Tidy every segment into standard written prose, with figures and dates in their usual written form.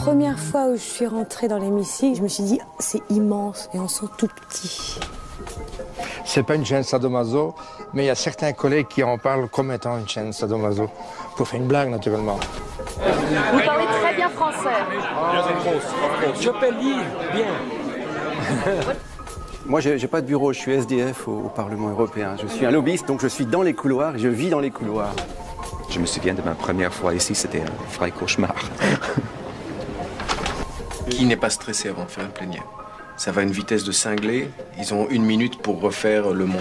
première fois où je suis rentrée dans l'hémicycle, je me suis dit, c'est immense et on sent tout petit. C'est pas une chaîne sadomaso, mais il y a certains collègues qui en parlent comme étant une chaîne sadomaso. Pour faire une blague, naturellement. Vous parlez très bien français. Je peux lire bien. Moi, j'ai pas de bureau, je suis SDF au Parlement européen. Je suis un lobbyiste, donc je suis dans les couloirs et je vis dans les couloirs. Je me souviens de ma première fois ici, c'était un vrai cauchemar. Qui n'est pas stressé avant de faire une plénière? Ça va à une vitesse de cinglé, ils ont 1 minute pour refaire le monde.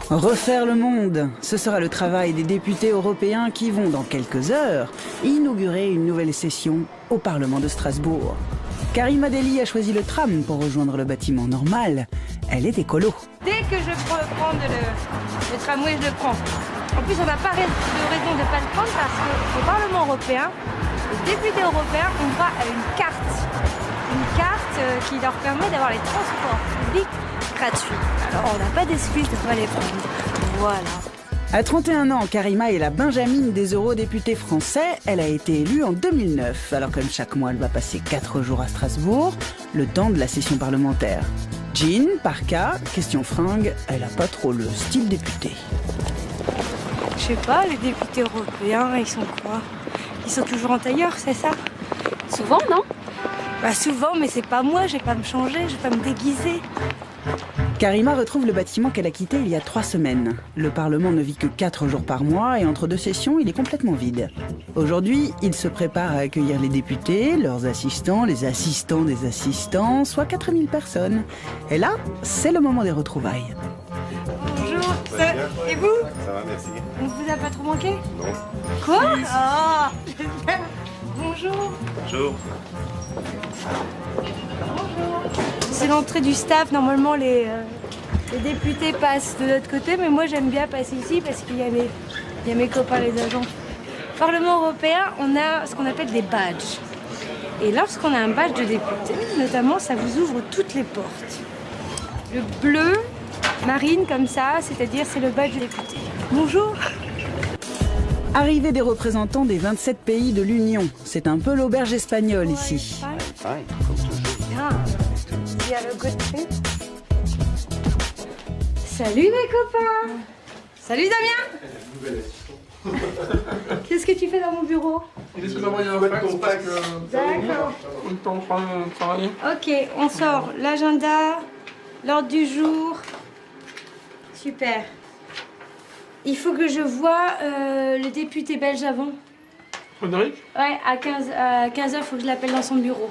Refaire le monde, ce sera le travail des députés européens qui vont, dans quelques heures, inaugurer une nouvelle session au Parlement de Strasbourg. Karima Delli a choisi le tram pour rejoindre le bâtiment normal. Elle est écolo. Dès que je peux prendre le tramway, je le prends. En plus, on n'a pas de raison de ne pas le prendre parce qu'au Parlement européen, les députés européens ont droit à une carte. Une carte qui leur permet d'avoir les transports publics gratuits. Alors, on n'a pas d'excuse de ne pas les prendre. Voilà. À 31 ans, Karima est la benjamine des eurodéputés français. Elle a été élue en 2009. Alors comme chaque mois, elle va passer 4 jours à Strasbourg, le temps de la session parlementaire. Jean, parka, question fringue, elle a pas trop le style député. Je sais pas, les députés européens, ils sont quoi? Ils sont toujours en tailleur, c'est ça? Souvent, non? Bah souvent, mais c'est pas moi, je vais pas me changer, je vais pas me déguiser. Karima retrouve le bâtiment qu'elle a quitté il y a 3 semaines. Le Parlement ne vit que 4 jours par mois et entre 2 sessions, il est complètement vide. Aujourd'hui, il se prépare à accueillir les députés, leurs assistants, les assistants des assistants, soit 4000 personnes. Et là, c'est le moment des retrouvailles. Bonjour, et vous? Ça va, merci. On vous a pas trop manqué? Non. Quoi? Ah. Bonjour. Bonjour. C'est l'entrée du staff. Normalement, les députés passent de l'autre côté, mais moi, j'aime bien passer ici parce qu'il y a mes copains, les agents. Au Parlement européen, on a ce qu'on appelle des badges. Et lorsqu'on a un badge de député, notamment, ça vous ouvre toutes les portes. Le bleu, marine, comme ça, c'est-à-dire c'est le badge de député. Bonjour. Arrivée des représentants des 27 pays de l'Union. C'est un peu l'auberge espagnole ici. Bien. You have a good trip. Salut mes copains. Salut Damien. Qu'est-ce que tu fais dans mon bureau? D'accord. Ok, on sort l'agenda, l'ordre du jour. Super. Il faut que je voie le député belge avant. Frédéric? Ouais, à 15h, il faut que je l'appelle dans son bureau.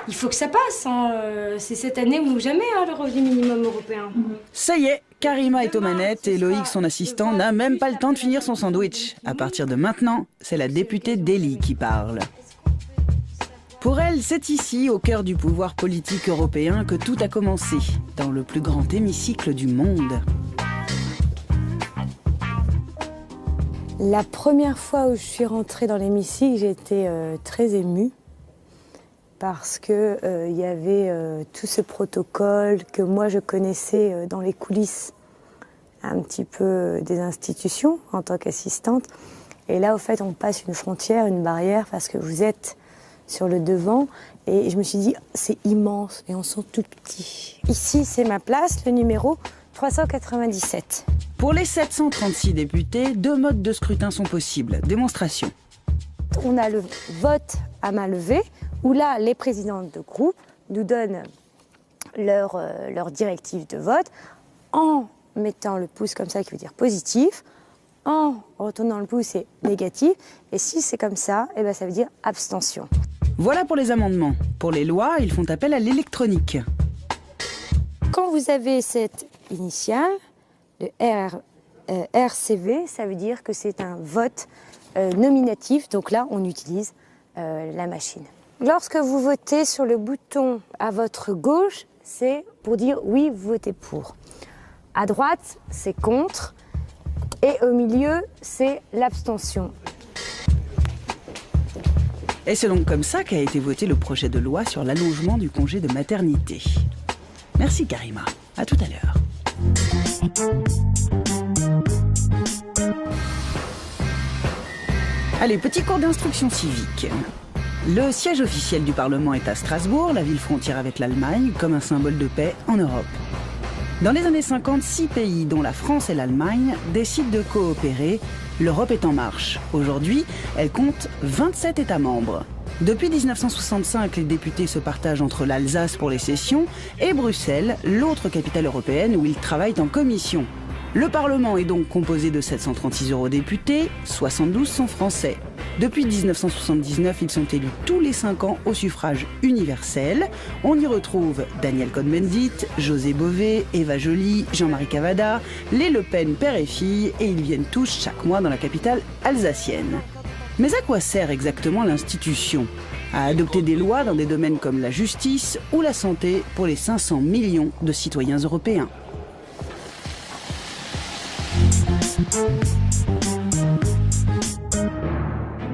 Il faut que ça passe, hein. C'est cette année ou jamais, hein, le revenu minimum européen. Ça y est, Karima est aux manettes et Loïc, son assistant, n'a même pas le temps de finir son sandwich. À partir de maintenant, c'est la députée Delli qui parle. Pour elle, c'est ici, au cœur du pouvoir politique européen, que tout a commencé, dans le plus grand hémicycle du monde. La première fois où je suis rentrée dans l'hémicycle, j'ai été très émue parce que y avait tout ce protocole que moi je connaissais dans les coulisses un petit peu des institutions en tant qu'assistante. Et là, au fait, on passe une frontière, une barrière parce que vous êtes sur le devant. Et je me suis dit, c'est immense et on sent tout petit. Ici, c'est ma place, le numéro 397. Pour les 736 députés, 2 modes de scrutin sont possibles. Démonstration. On a le vote à main levée, où là, les présidentes de groupe nous donnent leur directive de vote en mettant le pouce comme ça, qui veut dire positif, en retournant le pouce, c'est négatif, et si c'est comme ça, eh ben, ça veut dire abstention. Voilà pour les amendements. Pour les lois, ils font appel à l'électronique. Quand vous avez cette initiale, le RCV, ça veut dire que c'est un vote nominatif, donc là, on utilise la machine. Lorsque vous votez sur le bouton à votre gauche, c'est pour dire oui, vous votez pour. À droite, c'est contre. Et au milieu, c'est l'abstention. Et c'est donc comme ça qu'a été voté le projet de loi sur l'allongement du congé de maternité. Merci Karima. À tout à l'heure. Allez, petit cours d'instruction civique. Le siège officiel du Parlement est à Strasbourg, la ville frontière avec l'Allemagne, comme un symbole de paix en Europe. Dans les années 50, 6 pays, dont la France et l'Allemagne, décident de coopérer. L'Europe est en marche. Aujourd'hui, elle compte 27 États membres. Depuis 1965, les députés se partagent entre l'Alsace pour les sessions et Bruxelles, l'autre capitale européenne où ils travaillent en commission. Le Parlement est donc composé de 736 eurodéputés, 72 sont français. Depuis 1979, ils sont élus tous les 5 ans au suffrage universel. On y retrouve Daniel Cohn-Bendit, José Bové, Eva Joly, Jean-Marie Cavada, les Le Pen père et fille, et ils viennent tous chaque mois dans la capitale alsacienne. Mais à quoi sert exactement l'institution? À adopter des lois dans des domaines comme la justice ou la santé pour les 500 millions de citoyens européens.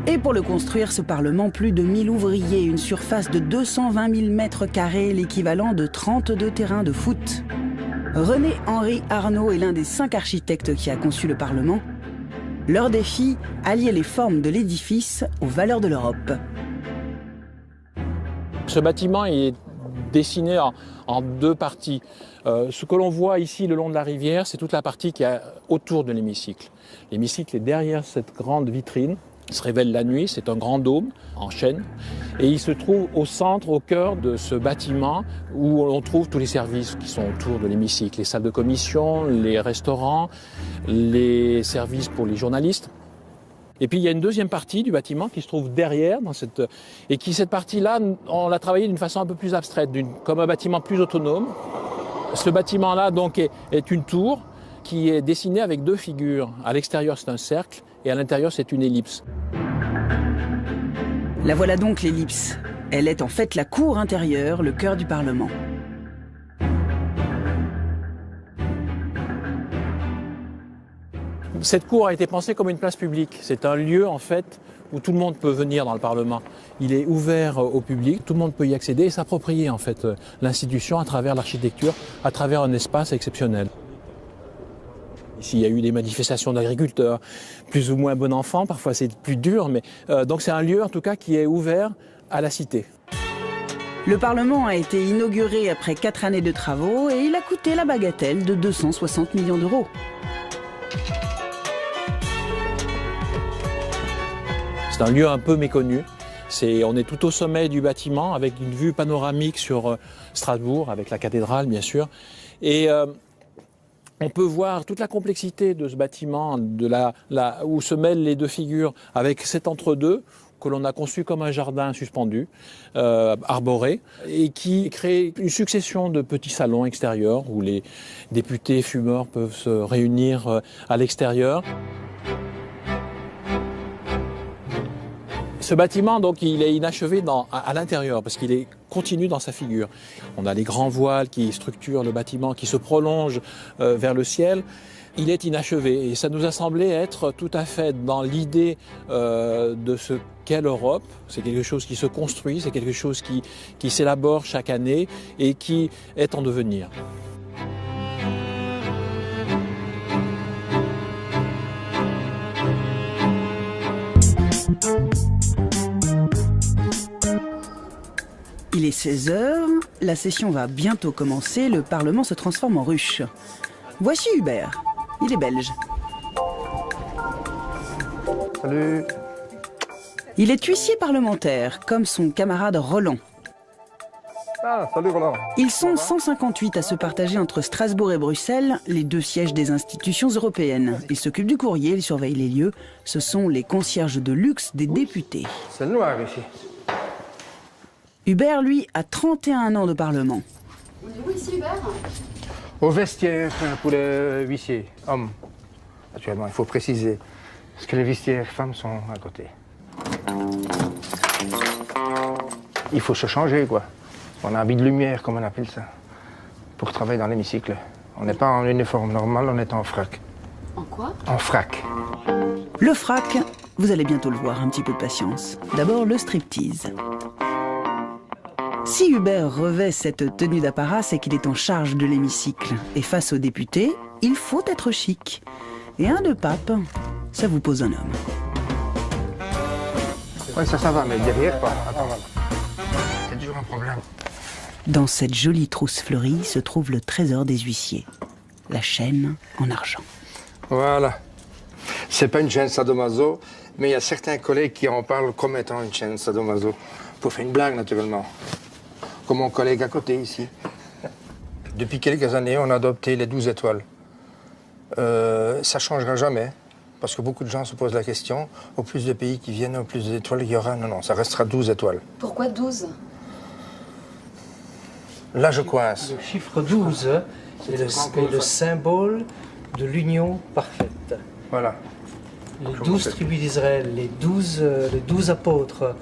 Et pour le construire, ce Parlement, plus de 1000 ouvriers, une surface de 220 000 mètres carrés, l'équivalent de 32 terrains de foot. René-Henri Arnaud est l'un des 5 architectes qui a conçu le Parlement. Leur défi, allier les formes de l'édifice aux valeurs de l'Europe. Ce bâtiment est dessiné en 2 parties. Ce que l'on voit ici le long de la rivière, c'est toute la partie qui est autour de l'hémicycle. L'hémicycle est derrière cette grande vitrine. Il se révèle la nuit, c'est un grand dôme en chêne. Et il se trouve au centre, au cœur de ce bâtiment où on trouve tous les services qui sont autour de l'hémicycle. Les salles de commission, les restaurants, les services pour les journalistes. Et puis il y a une deuxième partie du bâtiment qui se trouve derrière, et cette partie-là, on l'a travaillée d'une façon un peu plus abstraite, comme un bâtiment plus autonome. Ce bâtiment-là donc est une tour qui est dessinée avec 2 figures. À l'extérieur, c'est un cercle et à l'intérieur, c'est une ellipse. La voilà donc l'ellipse. Elle est en fait la cour intérieure, le cœur du Parlement. Cette cour a été pensée comme une place publique. C'est un lieu en fait où tout le monde peut venir dans le Parlement. Il est ouvert au public, tout le monde peut y accéder et s'approprier en fait l'institution à travers l'architecture, à travers un espace exceptionnel. Ici, il y a eu des manifestations d'agriculteurs, plus ou moins bon enfant, parfois c'est plus dur, mais donc c'est un lieu en tout cas qui est ouvert à la cité. Le Parlement a été inauguré après 4 années de travaux et il a coûté la bagatelle de 260 millions d'euros. C'est un lieu un peu méconnu. On est tout au sommet du bâtiment avec une vue panoramique sur Strasbourg, avec la cathédrale bien sûr. Et on peut voir toute la complexité de ce bâtiment, où se mêlent les 2 figures, avec cet entre-deux que l'on a conçu comme un jardin suspendu, arboré, et qui crée une succession de petits salons extérieurs où les députés fumeurs peuvent se réunir à l'extérieur. Ce bâtiment, donc, il est inachevé à l'intérieur parce qu'il est continu dans sa figure. On a les grands voiles qui structurent le bâtiment, qui se prolongent vers le ciel. Il est inachevé et ça nous a semblé être tout à fait dans l'idée de ce qu'est l'Europe. C'est quelque chose qui se construit, c'est quelque chose qui s'élabore chaque année et qui est en devenir. Il est 16h, la session va bientôt commencer, le Parlement se transforme en ruche. Voici Hubert, il est belge. Salut. Il est huissier parlementaire, comme son camarade Roland. Ah, salut Roland. Ils sont 158 à se partager entre Strasbourg et Bruxelles, les 2 sièges des institutions européennes. Ils s'occupent du courrier, ils surveillent les lieux. Ce sont les concierges de luxe des députés. C'est noir ici. Hubert, lui, a 31 ans de Parlement. On est où ici, Hubert? Au vestiaire pour les huissiers, hommes. Actuellement, il faut préciser. Parce que les vestiaires femmes sont à côté. Il faut se changer, quoi. On a un habit de lumière, comme on appelle ça, pour travailler dans l'hémicycle. On n'est pas en uniforme normal, on est en frac. En quoi? En frac. Le frac, vous allez bientôt le voir, un petit peu de patience. D'abord, le striptease. Si Hubert revêt cette tenue d'apparat, c'est qu'il est en charge de l'hémicycle. Et face aux députés, il faut être chic. Et un de pape, ça vous pose un homme. Oui, ça va, mais derrière, pas. Attends, c'est toujours un problème. Dans cette jolie trousse fleurie se trouve le trésor des huissiers, la chaîne en argent. Voilà. C'est pas une chaîne sadomaso, mais il y a certains collègues qui en parlent comme étant une chaîne sadomaso. Pour faire une blague, naturellement. Comme mon collègue à côté, ici. Depuis quelques années, on a adopté les 12 étoiles. Ça ne changera jamais, parce que beaucoup de gens se posent la question, au plus de pays qui viennent, au plus d'étoiles il y aura. Non, ça restera 12 étoiles. Pourquoi 12? Là, je coince. Le chiffre 12 est le symbole de l'union parfaite. Voilà. Les 12 tribus d'Israël, les 12 apôtres,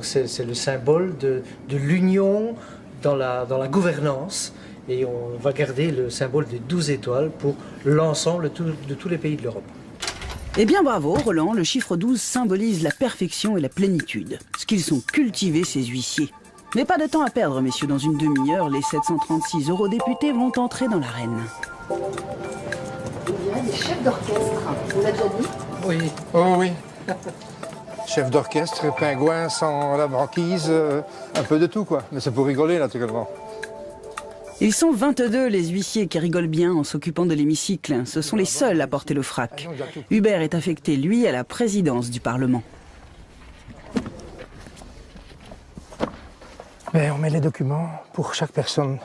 c'est le symbole de l'union dans la gouvernance. Et on va garder le symbole des 12 étoiles pour l'ensemble de tous les pays de l'Europe. Eh bien bravo Roland, le chiffre 12 symbolise la perfection et la plénitude. Ce qu'ils sont cultivés, ces huissiers. Mais pas de temps à perdre, messieurs. Dans une demi-heure, les 736 eurodéputés vont entrer dans l'arène. On dirait des chefs d'orchestre. On l'a déjà dit? Oui. Oh oui. Chef d'orchestre, pingouin sans la banquise, un peu de tout, quoi. Mais c'est pour rigoler, naturellement. Ils sont 22, les huissiers, qui rigolent bien en s'occupant de l'hémicycle. Ce sont les seuls à porter le frac. Hubert est affecté, lui, à la présidence du Parlement. Mais on met les documents pour chaque personne,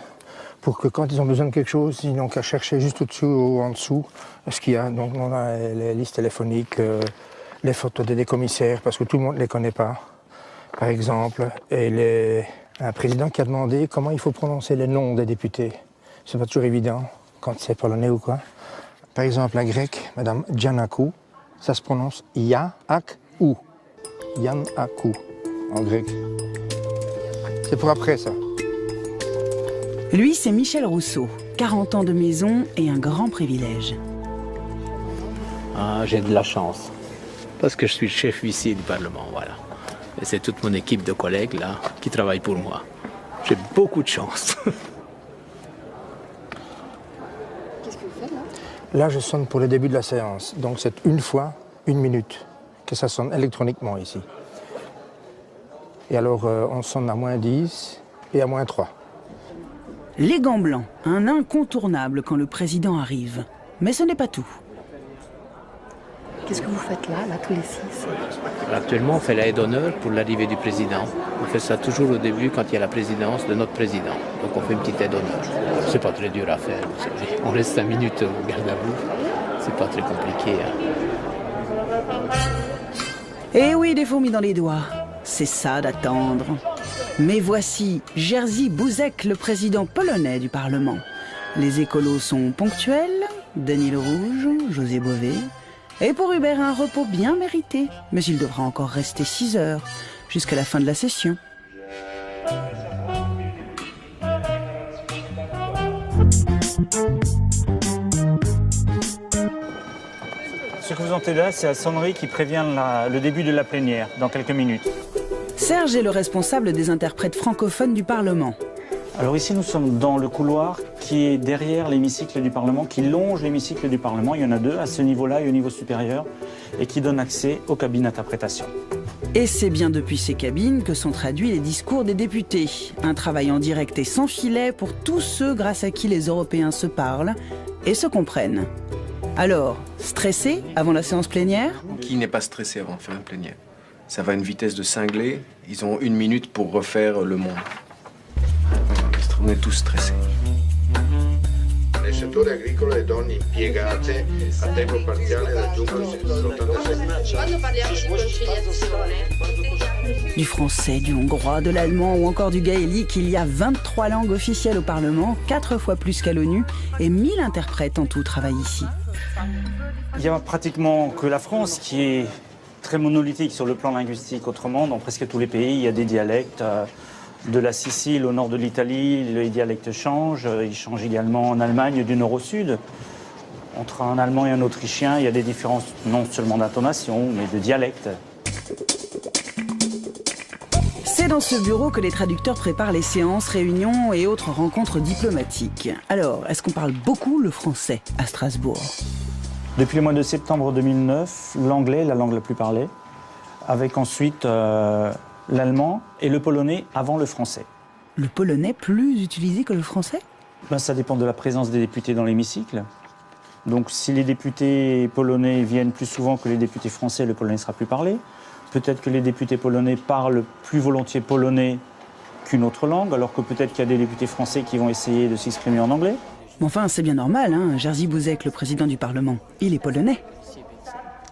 pour que quand ils ont besoin de quelque chose, ils n'ont qu'à chercher juste au-dessous ou en dessous ce qu'il y a. Donc on a les listes téléphoniques, les photos des commissaires, parce que tout le monde ne les connaît pas, par exemple. Et un président qui a demandé comment il faut prononcer les noms des députés. C'est pas toujours évident, quand c'est polonais ou quoi. Par exemple, la grecque, Madame Giannakou, ça se prononce Ya-ak-ou. Yannakou, en grec. C'est pour après, ça. Lui, c'est Michel Rousseau. 40 ans de maison et un grand privilège. Ah, j'ai de la chance. Parce que je suis le chef huissier du Parlement, voilà. Et c'est toute mon équipe de collègues, là, qui travaillent pour moi. J'ai beaucoup de chance. Qu'est-ce que vous faites, là? Là, je sonne pour le début de la séance. Donc, c'est une fois, 1 minute, que ça sonne électroniquement ici. Et alors, on sonne à -10 et à -3. Les gants blancs, un incontournable quand le président arrive. Mais ce n'est pas tout. Qu'est-ce que vous faites là, tous les 6? Actuellement, on fait l'aide d'honneur pour l'arrivée du président. On fait ça toujours au début quand il y a la présidence de notre président. Donc on fait une petite aide d'honneur. C'est pas très dur à faire, vous savez. On reste 5 minutes au garde à vous. C'est pas très compliqué. Eh oui, des fourmis dans les doigts. C'est ça d'attendre. Mais voici Jerzy Buzek, le président polonais du Parlement. Les écolos sont ponctuels, Denis Le Rouge, José Bové. Et pour Hubert, un repos bien mérité. Mais il devra encore rester 6 heures, jusqu'à la fin de la session. Ce que vous entendez là, c'est la sonnerie qui prévient le début de la plénière, dans quelques minutes. Serge est le responsable des interprètes francophones du Parlement. Alors ici, nous sommes dans le couloir qui est derrière l'hémicycle du Parlement, qui longe l'hémicycle du Parlement. Il y en a 2, à ce niveau-là et au niveau supérieur, et qui donne accès aux cabines d'interprétation. Et c'est bien depuis ces cabines que sont traduits les discours des députés. Un travail en direct et sans filet pour tous ceux grâce à qui les Européens se parlent et se comprennent. Alors, stressé avant la séance plénière? Qui n'est pas stressé avant de faire une plénière? Ça va à une vitesse de cinglé. Ils ont 1 minute pour refaire le monde. On est tous stressés. Nel settore agricolo le donne impiegate a tempo parziale raggiungono l'87%. Quando parliamo di conciliazione. Du français, du hongrois, de l'allemand ou encore du gaélique, il y a 23 langues officielles au Parlement, 4 fois plus qu'à l'ONU, et 1000 interprètes en tout travaillent ici. Il n'y a pratiquement que la France qui est très monolithique sur le plan linguistique. Autrement, dans presque tous les pays, il y a des dialectes. De la Sicile au nord de l'Italie, les dialectes changent. Ils changent également en Allemagne du nord au sud. Entre un Allemand et un Autrichien, il y a des différences non seulement d'intonation, mais de dialecte. C'est dans ce bureau que les traducteurs préparent les séances, réunions et autres rencontres diplomatiques. Alors, est-ce qu'on parle beaucoup le français à Strasbourg? Depuis le mois de septembre 2009, l'anglais est la langue la plus parlée. avec ensuite l'allemand et le polonais avant le français. Le polonais plus utilisé que le français? Ça dépend de la présence des députés dans l'hémicycle. Donc si les députés polonais viennent plus souvent que les députés français, le polonais sera plus parlé. Peut-être que les députés polonais parlent plus volontiers polonais qu'une autre langue, alors que peut-être qu'il y a des députés français qui vont essayer de s'exprimer en anglais. Mais enfin, c'est bien normal, hein. Jerzy Buzek, le président du Parlement, il est polonais.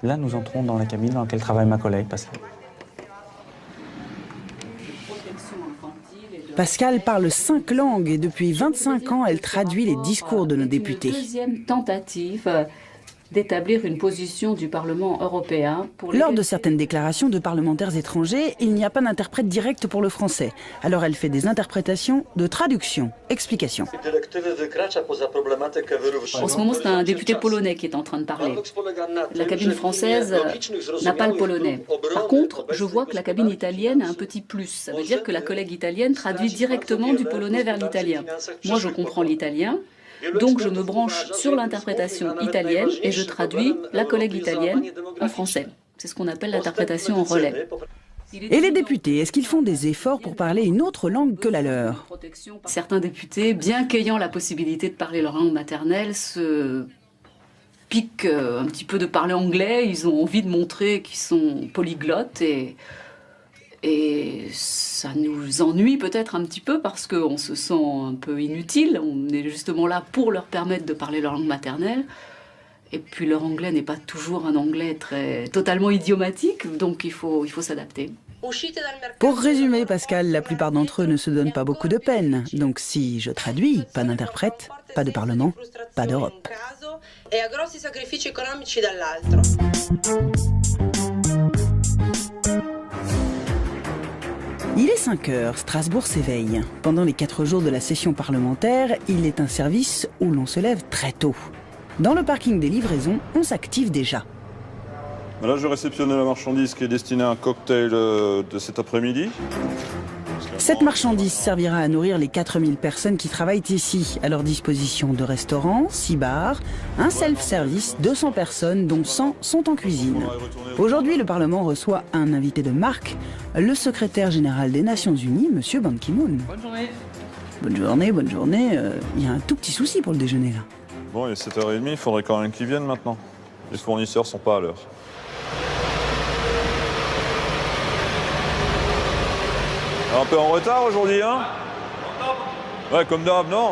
Là, nous entrons dans la cabine dans laquelle travaille ma collègue Pascal. Pascal parle 5 langues et depuis 25 ans, elle traduit les discours de nos députés. Deuxième tentative d'établir une position du Parlement européen. Lors de certaines déclarations de parlementaires étrangers, il n'y a pas d'interprète direct pour le français. Alors elle fait des interprétations de traduction. Explication. En ce moment, c'est un député polonais qui est en train de parler. La cabine française n'a pas le polonais. Par contre, je vois que la cabine italienne a un petit plus. Ça veut dire que la collègue italienne traduit directement du polonais vers l'italien. Moi, je comprends l'italien. Donc je me branche sur l'interprétation italienne et je traduis la collègue italienne en français. C'est ce qu'on appelle l'interprétation en relais. Et les députés, est-ce qu'ils font des efforts pour parler une autre langue que la leur? Certains députés, bien qu'ayant la possibilité de parler leur langue maternelle, se piquent un petit peu de parler anglais. Ils ont envie de montrer qu'ils sont polyglottes et ça nous ennuie peut-être un petit peu parce qu'on se sent un peu inutile. On est justement là pour leur permettre de parler leur langue maternelle. Et puis leur anglais n'est pas toujours un anglais totalement idiomatique, donc il faut s'adapter. Pour résumer, Pascal, la plupart d'entre eux ne se donnent pas beaucoup de peine. Donc si je traduis, pas d'interprète, pas de Parlement, pas d'Europe. Il est 5 heures, Strasbourg s'éveille. Pendant les 4 jours de la session parlementaire, il est un service où l'on se lève très tôt. Dans le parking des livraisons, on s'active déjà. Là, je réceptionne la marchandise qui est destinée à un cocktail de cet après-midi. Cette marchandise servira à nourrir les 4000 personnes qui travaillent ici. À leur disposition 2 restaurants, 6 bars, un self-service, 200 personnes, dont 100 sont en cuisine. Aujourd'hui, le Parlement reçoit un invité de marque, le secrétaire général des Nations Unies, M. Ban Ki-moon. Bonne journée. Bonne journée, bonne journée. Il y a un tout petit souci pour le déjeuner, là. Bon, il est 7h30, il faudrait quand même qu'ils viennent maintenant. Les fournisseurs sont pas à l'heure. Un peu en retard aujourd'hui, hein? Ouais, comme d'hab, non?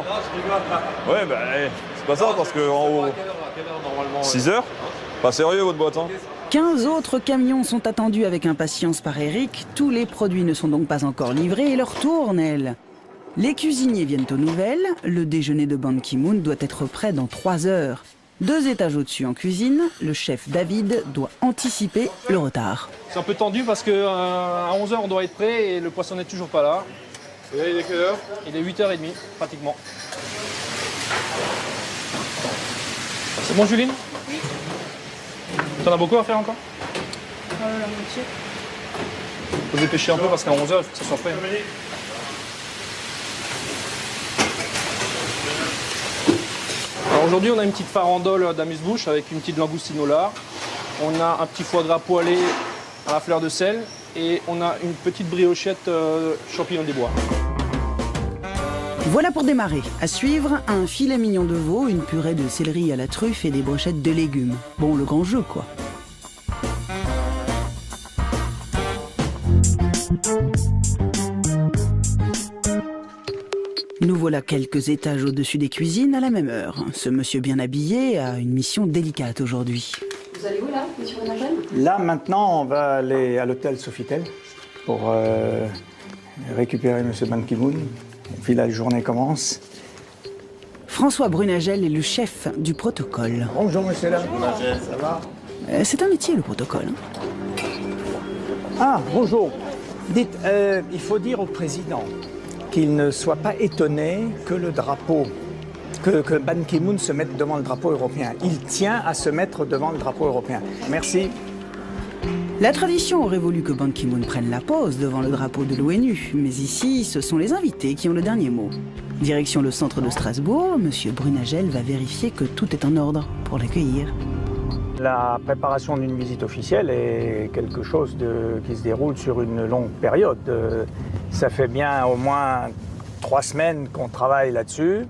Ouais, bah, c'est pas ça, parce que en haut... 6h? Pas sérieux, votre boîte, hein? 15 autres camions sont attendus avec impatience par Eric. Tous les produits ne sont donc pas encore livrés et leur tourne, elle. Les cuisiniers viennent aux nouvelles. Le déjeuner de Ban Ki-moon doit être prêt dans 3 heures. 2 étages au-dessus en cuisine, le chef David doit anticiper le retard. C'est un peu tendu parce qu'à 11h on doit être prêt et le poisson n'est toujours pas là. Et là, il est quelle heure? Il est 8h30 pratiquement. C'est bon, Juline? Oui. T'en as beaucoup à faire encore? La moitié. Faut se dépêcher un peu parce qu'à 11h il faut que ça soit prêt. Alors aujourd'hui on a une petite farandole d'amuse-bouche avec une petite langoustine au lard. On a un petit foie gras poêlé à la fleur de sel et on a une petite briochette champignons des bois. Voilà pour démarrer. À suivre, un filet mignon de veau, une purée de céleri à la truffe et des brochettes de légumes. Bon, le grand jeu, quoi. Nous voilà quelques étages au-dessus des cuisines à la même heure. Ce monsieur bien habillé a une mission délicate aujourd'hui. Vous allez où là, monsieur Brunagel? Là, maintenant, on va aller à l'hôtel Sofitel pour récupérer monsieur Ban Ki-moon. Et puis la journée commence. François Brunagel est le chef du protocole. Bonjour monsieur là. Brunagel, ça va? C'est un métier, le protocole. Hein. Ah, bonjour. Dites, il faut dire au président qu'il ne soit pas étonné que le drapeau, que Ban Ki-moon se mette devant le drapeau européen. Il tient à se mettre devant le drapeau européen. Merci. La tradition aurait voulu que Ban Ki-moon prenne la pose devant le drapeau de l'ONU, mais ici, ce sont les invités qui ont le dernier mot. Direction le centre de Strasbourg, M. Brunagel va vérifier que tout est en ordre pour l'accueillir. La préparation d'une visite officielle est quelque chose qui se déroule sur une longue période. Ça fait bien au moins 3 semaines qu'on travaille là-dessus.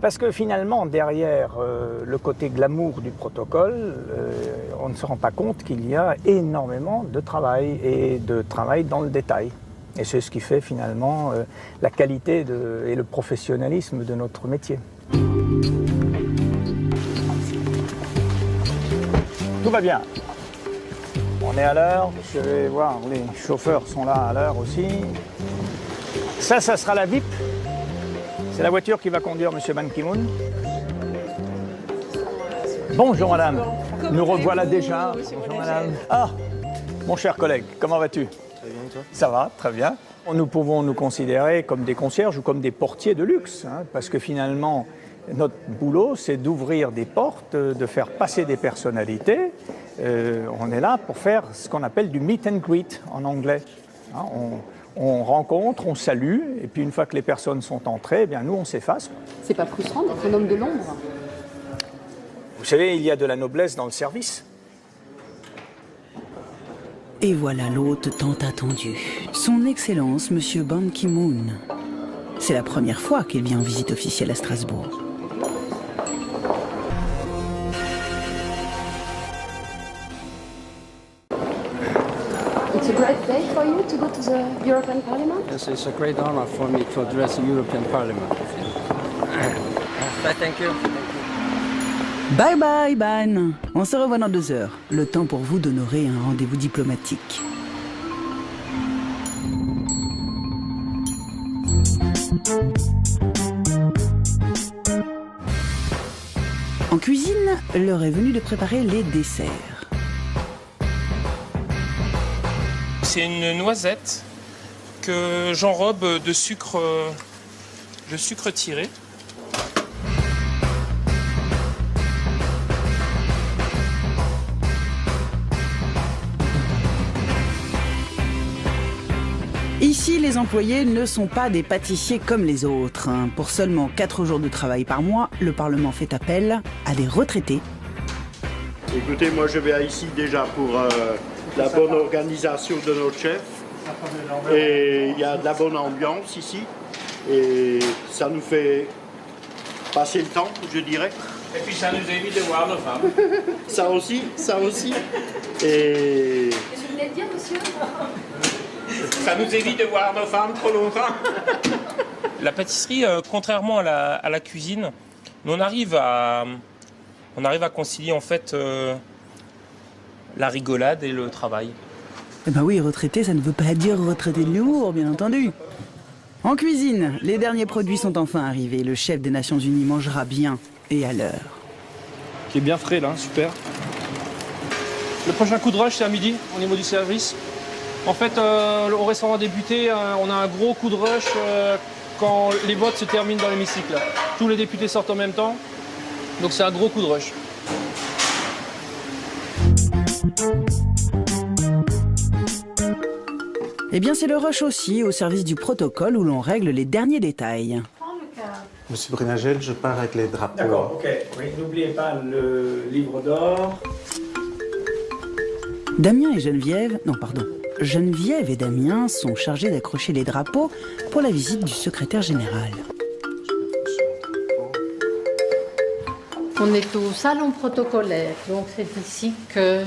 Parce que finalement, derrière le côté glamour du protocole, on ne se rend pas compte qu'il y a énormément de travail et de travail dans le détail. Et c'est ce qui fait finalement la qualité et le professionnalisme de notre métier. Tout va bien. On est à l'heure. Je vais voir, les chauffeurs sont là à l'heure aussi. Ça sera la VIP. C'est la voiture qui va conduire M. Ban Ki-moon. Bonjour madame. Nous revoilà déjà. Bonjour madame. Ah, mon cher collègue, comment vas-tu? Très bien, et toi? Ça va, très bien. Nous pouvons nous considérer comme des concierges ou comme des portiers de luxe, hein, parce que finalement, notre boulot, c'est d'ouvrir des portes, de faire passer des personnalités. On est là pour faire ce qu'on appelle du meet and greet en anglais. Hein, on rencontre, on salue, et puis une fois que les personnes sont entrées, eh bien nous, on s'efface. C'est pas frustrant d'être un homme de l'ombre? Vous savez, il y a de la noblesse dans le service. Et voilà l'hôte tant attendu. Son Excellence, M. Ban Ki-moon. C'est la première fois qu'il vient en visite officielle à Strasbourg. It's a great day for you to go to the European Parliament? Yes, it's a great honor for me to address the European Parliament. Thank you. Bye bye, Ban. On se revoit dans 2 heures. Le temps pour vous d'honorer un rendez-vous diplomatique. En cuisine, l'heure est venue de préparer les desserts. C'est une noisette que j'enrobe de sucre tiré. Ici, les employés ne sont pas des pâtissiers comme les autres. Pour seulement 4 jours de travail par mois, le Parlement fait appel à des retraités. Écoutez, moi je vais ici déjà pour la bonne organisation de notre chef. Et il y a de la bonne ambiance ici. Et ça nous fait passer le temps, je dirais. Et puis ça nous évite de voir nos femmes. Ça aussi, ça aussi. Et... Qu'est-ce que vous voulez dire, monsieur? Ça nous évite de voir nos femmes trop longtemps. La pâtisserie, contrairement à la cuisine, on arrive à concilier en fait la rigolade et le travail. Eh ben oui, retraité, ça ne veut pas dire retraité de l'humour, bien entendu. En cuisine, les derniers produits sont enfin arrivés. Le chef des Nations Unies mangera bien et à l'heure. Qui est bien frais là, super. Le prochain coup de rush, c'est à midi, au niveau du service. En fait, au restaurant député, on a un gros coup de rush quand les votes se terminent dans l'hémicycle. Tous les députés sortent en même temps, donc c'est un gros coup de rush. Eh bien, c'est le rush aussi, au service du protocole où l'on règle les derniers détails. Monsieur Brunagel, je pars avec les drapeaux. D'accord, ok. Oui, n'oubliez pas le livre d'or. Damien et Geneviève... Non, pardon. Geneviève et Damien sont chargés d'accrocher les drapeaux pour la visite du secrétaire général. On est au salon protocolaire, donc c'est ici que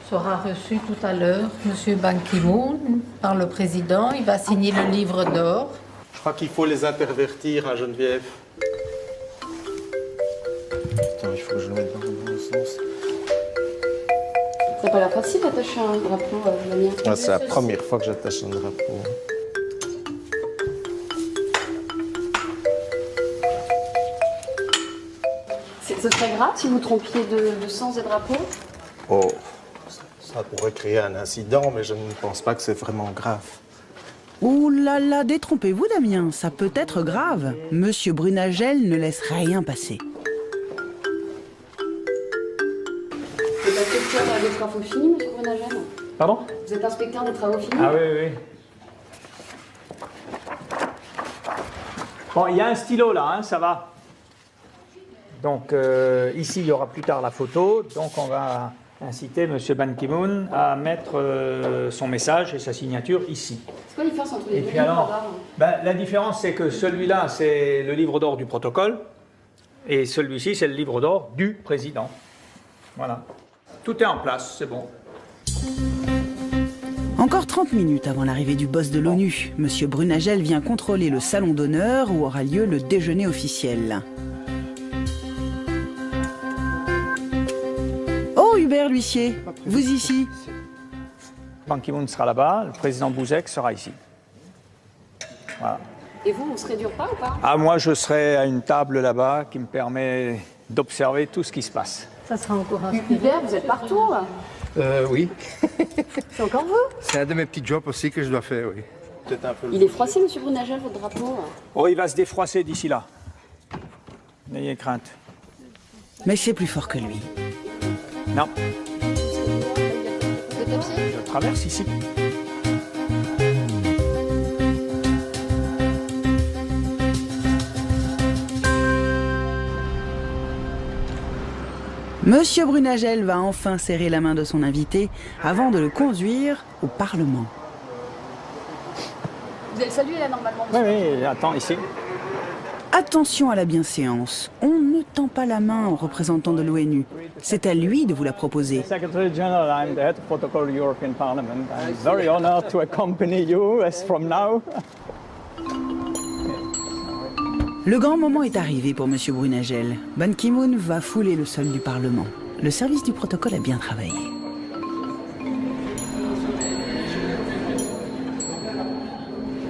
sera reçu tout à l'heure M. Ban Ki-moon par le président. Il va signer le livre d'or. Je crois qu'il faut les intervertir à Geneviève. Putain, il faut que je le mette dans le bon sens. Ça n'a pas l'air facile d'attacher un drapeau, Damien. Ah, c'est la première fois que j'attache un drapeau. Ce serait grave si vous trompiez de sens des drapeaux? Oh, ça pourrait créer un incident, mais je ne pense pas que c'est vraiment grave. Ouh là là, détrompez-vous Damien, ça peut être grave. Monsieur Brunagel ne laisse rien passer. Vous êtes inspecteur des travaux finis, monsieur Brunagel? Pardon? Vous êtes inspecteur des travaux finis? Ah oui, oui. Bon, il y a un stylo là, hein, ça va. Donc ici, il y aura plus tard la photo. Donc on va inciter M. Ban Ki-moon à mettre son message et sa signature ici. C'est quoi la différence entre les Et deux puis livres alors, d'or la différence, c'est que celui-là, c'est le livre d'or du protocole, et celui-ci, c'est le livre d'or du président. Voilà. Tout est en place, c'est bon. Encore 30 minutes avant l'arrivée du boss de l'ONU, M. Brunagel vient contrôler le salon d'honneur où aura lieu le déjeuner officiel. Oh, Hubert l'huissier, vous ici? Ban Ki-moon sera là-bas, le président Buzek sera ici. Voilà. Et vous serez du repas ou pas? Ah, moi, je serai à une table là-bas qui me permet d'observer tout ce qui se passe. Ça sera encourageant. Hubert, vous êtes partout là. Oui. C'est encore vous? C'est un de mes petits jobs aussi que je dois faire, oui. Il est froissé, M. Brunagel, votre drapeau? Oh, il va se défroisser d'ici là. N'ayez crainte. Mais c'est plus fort que lui. Non. Je traverse ici. Monsieur Brunagel va enfin serrer la main de son invité avant de le conduire au Parlement. Vous allez le saluer là normalement. Oui, oui, attends ici. Attention à la bienséance. On ne tend pas la main au représentant de l'ONU. C'est à lui de vous la proposer. Secretary General, I'm the head of protocol European Parliament. I'm very honored to accompany you as from now. Le grand moment est arrivé pour M. Brunagel. Ban Ki-moon va fouler le sol du Parlement. Le service du protocole a bien travaillé.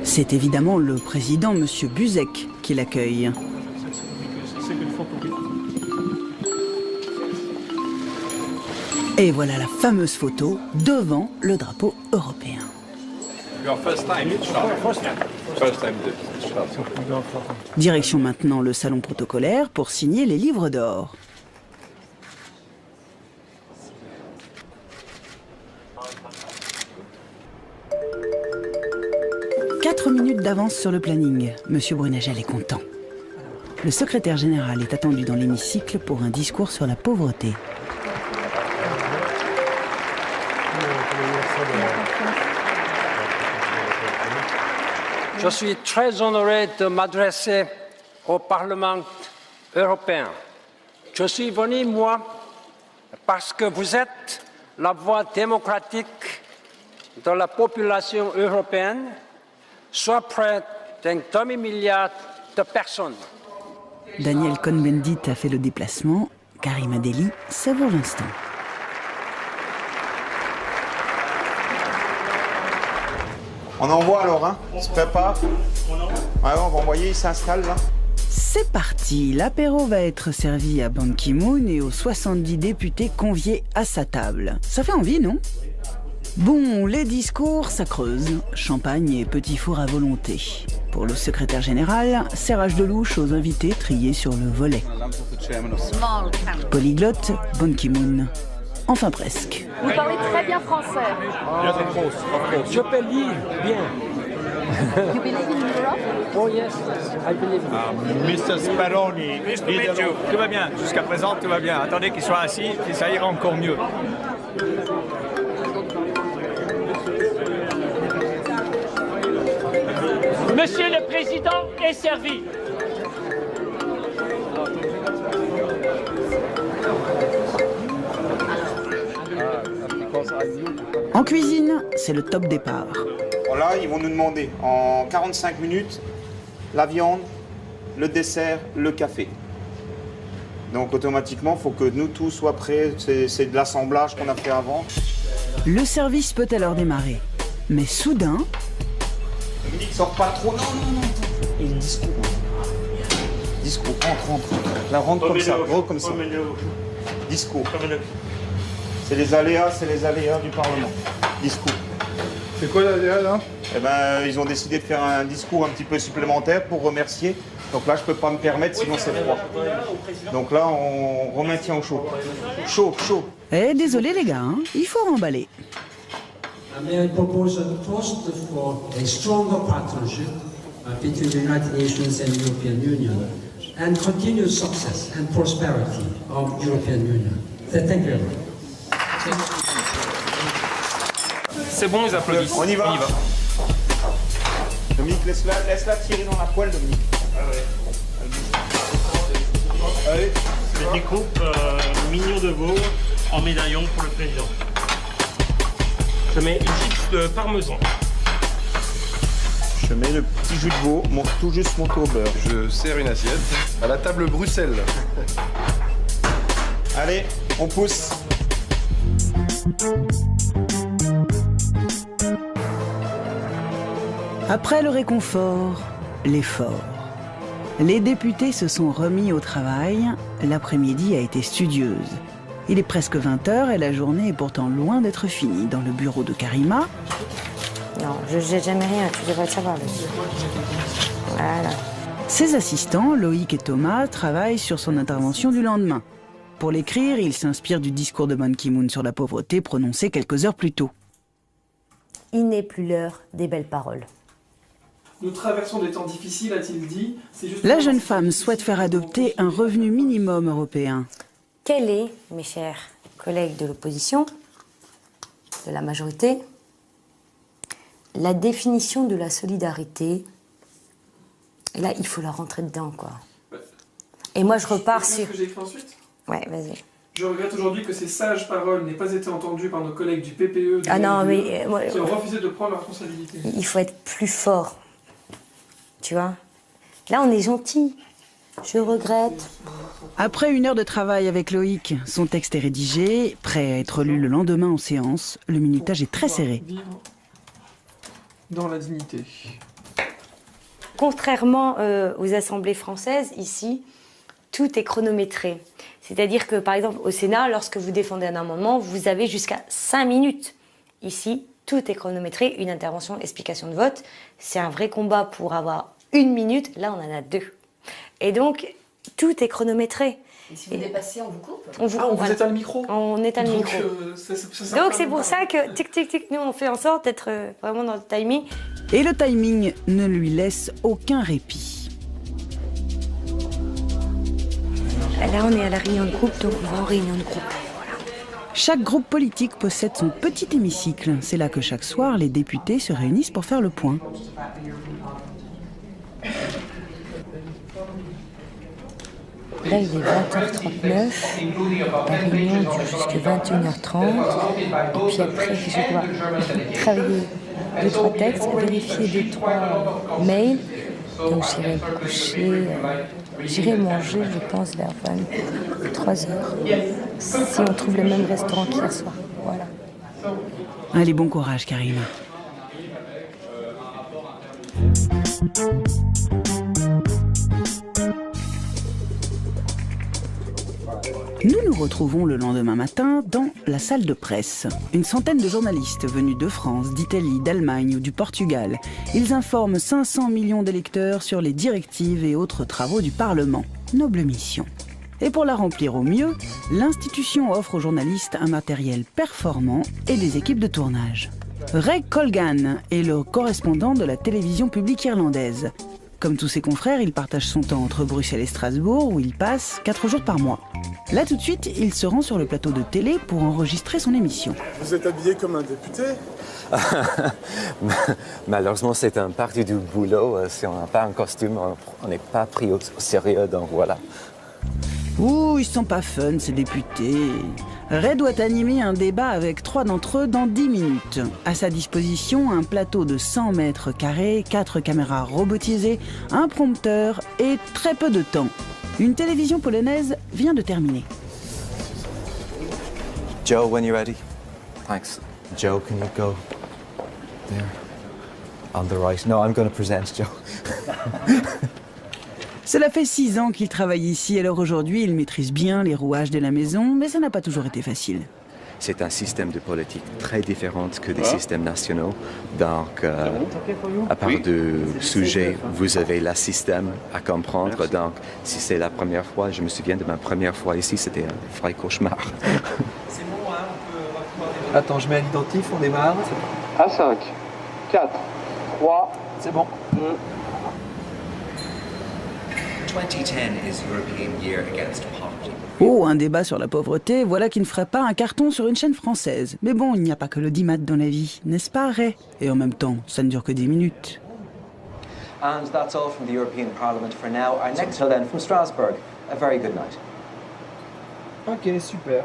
C'est évidemment le président, M. Buzek, qui l'accueille. Et voilà la fameuse photo devant le drapeau européen. Direction maintenant le salon protocolaire pour signer les livres d'or. « 4 minutes d'avance sur le planning. Monsieur Brunagel est content. Le secrétaire général est attendu dans l'hémicycle pour un discours sur la pauvreté. Je suis très honoré de m'adresser au Parlement européen. Je suis venu, moi, parce que vous êtes la voix démocratique de la population européenne, soit près d'un demi-milliard de personnes. Daniel Cohn-Bendit a fait le déplacement. Karima Delli savoure l'instant. On envoie alors, hein? On se prépare. Ouais, on va envoyer, il s'installe là. C'est parti, l'apéro va être servi à Ban Ki-moon et aux 70 députés conviés à sa table. Ça fait envie, non? Bon, les discours, ça creuse. Champagne et petit four à volonté. Pour le secrétaire général, serrage de louche aux invités triés sur le volet. Polyglotte, Ban Ki-moon. Enfin presque. Vous parlez très bien français. Je peux lire bien. You believe in Europe? Oh yes, I believe. Mr. Speroni. Tout va bien, jusqu'à présent tout va bien. Attendez qu'il soit assis et ça ira encore mieux. Monsieur le Président est servi. En cuisine, c'est le top départ. Bon, là, ils vont nous demander en 45 minutes la viande, le dessert, le café. Donc automatiquement, il faut que nous tous soient prêts. C'est de l'assemblage qu'on a fait avant. Le service peut alors démarrer. Mais soudain... Dominique, sort pas trop. Non, non, non. Et le discours. Discours, rentre. Là, rentre comme ça, gros comme ça. Discours. C'est les aléas du Parlement. Discours. C'est quoi l'aléa là? Eh ben, ils ont décidé de faire un discours un petit peu supplémentaire pour remercier. Donc là, je peux pas me permettre, sinon c'est froid. Donc là, on remaintient au chaud. Chaud. Eh, désolé les gars, hein, il faut remballer. May I propose a toast for a stronger partnership between the United Nations and the European Union. and continued success and prosperity of European Union. Thank you. C'est bon, ils applaudissent. On y va. Dominique, laisse-la tirer dans la poêle, Dominique. Allez. Je découpe mignon de veau en médaillon pour le président. Je mets une gifle de parmesan. Je mets le petit jus de veau, tout juste monté au beurre. Je sers une assiette à la table Bruxelles. Allez, on pousse. Après le réconfort, l'effort. Les députés se sont remis au travail. L'après-midi a été studieuse. Il est presque 20h et la journée est pourtant loin d'être finie. Dans le bureau de Karima... Non, je jette jamais rien, tu devrais le savoir. Voilà. Ses assistants, Loïc et Thomas, travaillent sur son intervention du lendemain. Pour l'écrire, il s'inspire du discours de Ban Ki-moon sur la pauvreté prononcé quelques heures plus tôt. Il n'est plus l'heure des belles paroles. Nous traversons des temps difficiles, a-t-il dit. La jeune femme souhaite faire adopter un revenu minimum européen. Quelle est, mes chers collègues de l'opposition, de la majorité, la définition de la solidarité? Et là, il faut la rentrer dedans, quoi. Et moi, je repars sur... Ce que j'ai écrit ensuite. Ouais, vas-y. Je regrette aujourd'hui que ces sages paroles n'aient pas été entendues par nos collègues du PPE, Ah non, mais qui ont refusé de prendre leurs responsabilités. Il faut être plus fort. Tu vois? Là, on est gentil. Je regrette. Après 1 heure de travail avec Loïc, son texte est rédigé, prêt à être lu le lendemain en séance. Le minutage est très serré. Dans la dignité. Contrairement aux assemblées françaises, ici, tout est chronométré. C'est-à-dire que, par exemple, au Sénat, lorsque vous défendez un amendement, vous avez jusqu'à 5 minutes. Ici, tout est chronométré. Une intervention, explication de vote. C'est un vrai combat pour avoir 1 minute. Là, on en a 2. Et donc, tout est chronométré. Et si vous dépassez, on vous coupe? Vous éteint le micro? On éteint le micro. Donc, c'est pour ça que, tic, tic, tic, nous, on fait en sorte d'être vraiment dans le timing. Et le timing ne lui laisse aucun répit. Là, on est à la réunion de groupe, donc on va en réunion de groupe. Chaque groupe politique possède son petit hémicycle. C'est là que chaque soir, les députés se réunissent pour faire le point. Là, il est 20h39. La réunion dure jusqu'à 21h30. Et puis après, je dois travailler 2-3 textes, vérifier 2-3 mails. Donc, j'irai me coucher. J'irai manger, je pense, vers 23h. Si on trouve le même restaurant qu'hier soir. Voilà. Allez, bon courage, Karima. Nous nous retrouvons le lendemain matin dans la salle de presse. Une centaine de journalistes venus de France, d'Italie, d'Allemagne ou du Portugal. Ils informent 500 millions d'électeurs sur les directives et autres travaux du Parlement. Noble mission. Et pour la remplir au mieux, l'institution offre aux journalistes un matériel performant et des équipes de tournage. Ray Colgan est le correspondant de la télévision publique irlandaise. Comme tous ses confrères, il partage son temps entre Bruxelles et Strasbourg, où il passe 4 jours par mois. Là, tout de suite, il se rend sur le plateau de télé pour enregistrer son émission. Vous êtes habillé comme un député? Malheureusement, c'est une partie du boulot. Si on n'a pas un costume, on n'est pas pris au sérieux, donc voilà. Ouh, ils sont pas fun, ces députés. Ray doit animer un débat avec 3 d'entre eux dans 10 minutes. À sa disposition, un plateau de 100 mètres carrés, 4 caméras robotisées, un prompteur et très peu de temps. Une télévision polonaise vient de terminer. Joe, when you're ready. Thanks. Joe, can you go there? On the right. No, I'm going to present, Joe. Cela fait 6 ans qu'il travaille ici, alors aujourd'hui il maîtrise bien les rouages de la maison, mais ça n'a pas toujours été facile. C'est un système de politique très différent que des systèmes nationaux. Donc, à part de sujets, vous avez le système à comprendre. Merci. Donc, si c'est la première fois, je me souviens de ma première fois ici, c'était un vrai cauchemar. C'est bon, hein, on peut... Attends, je mets un identif, on démarre. À 5, 4, 3... C'est bon. 2... Oh, un débat sur la pauvreté, voilà qui ne ferait pas un carton sur une chaîne française. Mais bon, il n'y a pas que l'audimat dans la vie, n'est-ce pas, Ray? Et en même temps, ça ne dure que 10 minutes. And that's all from the European Parliament for now. Our next till then from Strasbourg. A very good night. Ok, super.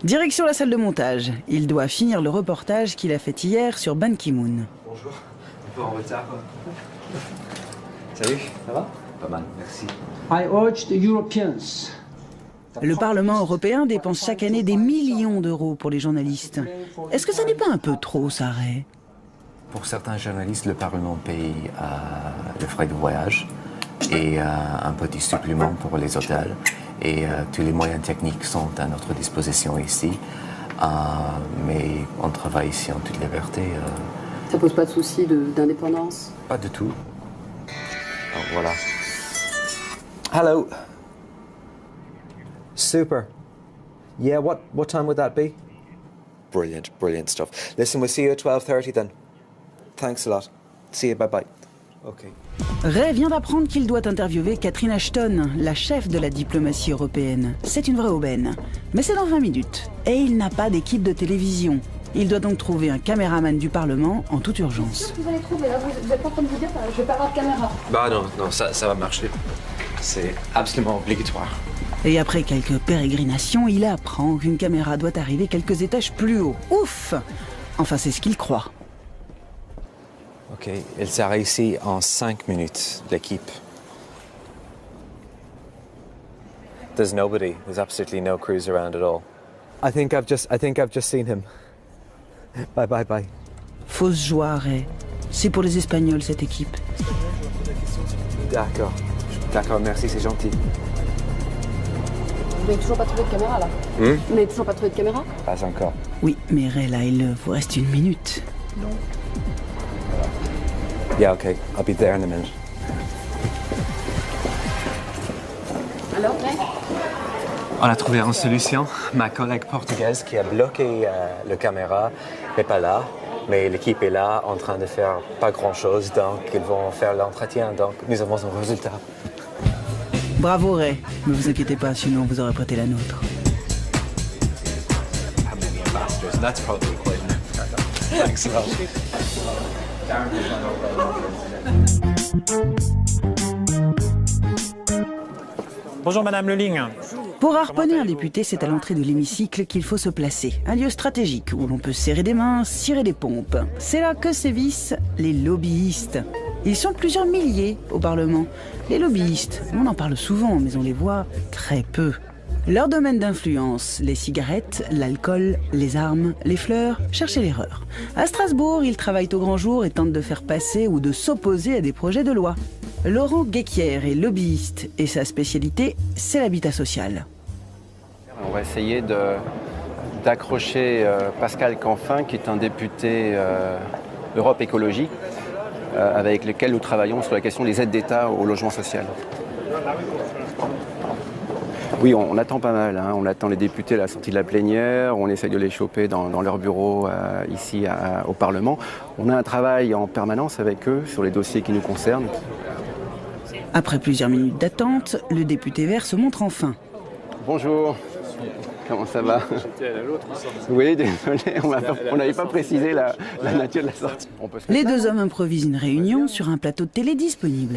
Direction la salle de montage. Il doit finir le reportage qu'il a fait hier sur Ban Ki-moon. Bonjour, un peu en retard. Salut, ça va? Pas mal, merci. I urge the Europeans. Le Parlement européen dépense chaque année des millions d'euros pour les journalistes. Est-ce que ça n'est pas un peu trop, ça, Ray? Pour certains journalistes, le Parlement paye le frais de voyage et un petit supplément pour les hôtels. Et tous les moyens techniques sont à notre disposition ici. Mais on travaille ici en toute liberté. Ça pose pas de souci d'indépendance? Pas du tout. Oh, voilà. Hello. Super. Yeah, what time would that be? Brilliant, brilliant stuff. Listen, we'll see you at 12:30 then. Thanks a lot. See you, bye-bye. Okay. Ray vient d'apprendre qu'il doit interviewer Catherine Ashton, la chef de la diplomatie européenne. C'est une vraie aubaine. Mais c'est dans 20 minutes. Et il n'a pas d'équipe de télévision. Il doit donc trouver un caméraman du Parlement en toute urgence. Vous allez trouver, là, vous êtes pas en train de vous dire, je vais pas avoir de caméra. Bah non, ça va marcher. C'est absolument obligatoire. Et après quelques pérégrinations, il apprend qu'une caméra doit arriver quelques étages plus haut. Ouf! Enfin, c'est ce qu'il croit. Ok, il sera ici en 5 minutes, l'équipe. There's nobody. There's absolutely no crews around at all. I think I've just seen him. Bye, bye, bye. Fausse joie, Ray. C'est pour les Espagnols, cette équipe. D'accord. D'accord, merci, c'est gentil. Vous n'avez toujours pas trouvé de caméra, là? Vous n'avez toujours pas trouvé de caméra? Pas encore. Oui, mais Ray, là, il vous reste 1 minute. Non. Yeah, okay. I'll be there in a minute. Alors, Ray? On a trouvé une solution. Ma collègue portugaise qui a bloqué la caméra n'est pas là, mais l'équipe est là en train de faire pas grand-chose, donc ils vont faire l'entretien, donc nous avons un résultat. Bravo, Ray. Ne vous inquiétez pas, sinon vous aurez prêté la nôtre. That's probably quite enough. Thanks a lot. Bonjour Madame Lelling. Pour harponner un député, c'est à l'entrée de l'hémicycle qu'il faut se placer. Un lieu stratégique où l'on peut serrer des mains, cirer des pompes. C'est là que sévissent les lobbyistes. Ils sont plusieurs milliers au Parlement. Les lobbyistes, on en parle souvent, mais on les voit très peu. Leur domaine d'influence, les cigarettes, l'alcool, les armes, les fleurs, cherchez l'erreur. À Strasbourg, ils travaillent au grand jour et tentent de faire passer ou de s'opposer à des projets de loi. Laurent Guéquière est lobbyiste et sa spécialité, c'est l'habitat social. On va essayer d'accrocher Pascal Canfin, qui est un député Europe Écologie, avec lequel nous travaillons sur la question des aides d'État au logement social. Oui, on attend pas mal. On attend les députés à la sortie de la plénière, on essaye de les choper dans leur bureau ici au Parlement. On a un travail en permanence avec eux sur les dossiers qui nous concernent. Après plusieurs minutes d'attente, le député vert se montre enfin. Bonjour, comment ça va? Oui, désolé, on n'avait pas précisé la nature de la sortie. Les deux hommes improvisent une réunion sur un plateau de télé disponible.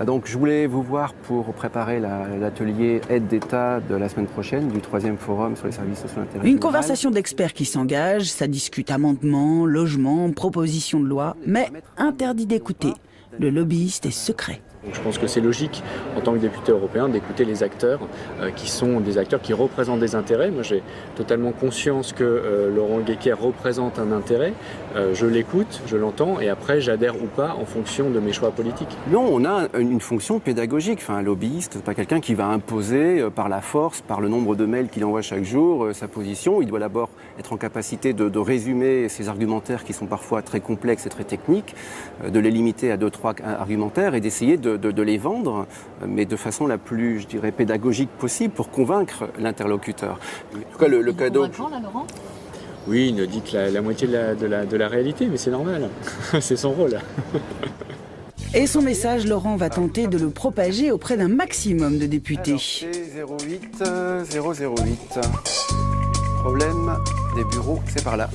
Donc je voulais vous voir pour préparer l'atelier aide d'État de la semaine prochaine du 3e forum sur les services sociaux d'intérêt général. Une conversation d'experts qui s'engagent, ça discute amendements, logements, propositions de loi, mais interdit d'écouter. Le lobbyiste est secret. Donc je pense que c'est logique, en tant que député européen, d'écouter les acteurs qui sont des acteurs qui représentent des intérêts. Moi, j'ai totalement conscience que Laurent Guéquière représente un intérêt. Je l'écoute, je l'entends, et après, j'adhère ou pas en fonction de mes choix politiques. Non, on a une fonction pédagogique. Enfin, un lobbyiste, c'est pas quelqu'un qui va imposer par la force, par le nombre de mails qu'il envoie chaque jour, sa position. Il doit d'abord être en capacité de résumer ses argumentaires qui sont parfois très complexes et très techniques, de les limiter à 2-3 argumentaires et d'essayer de les vendre, mais de façon la plus, je dirais, pédagogique possible pour convaincre l'interlocuteur. En tout cas, le cadeau... Là, Laurent ? Oui, il ne dit que la moitié de la réalité, mais c'est normal. C'est son rôle. Et son message, Laurent va tenter de le propager auprès d'un maximum de députés. Alors, T08008. Problème des bureaux, c'est par là.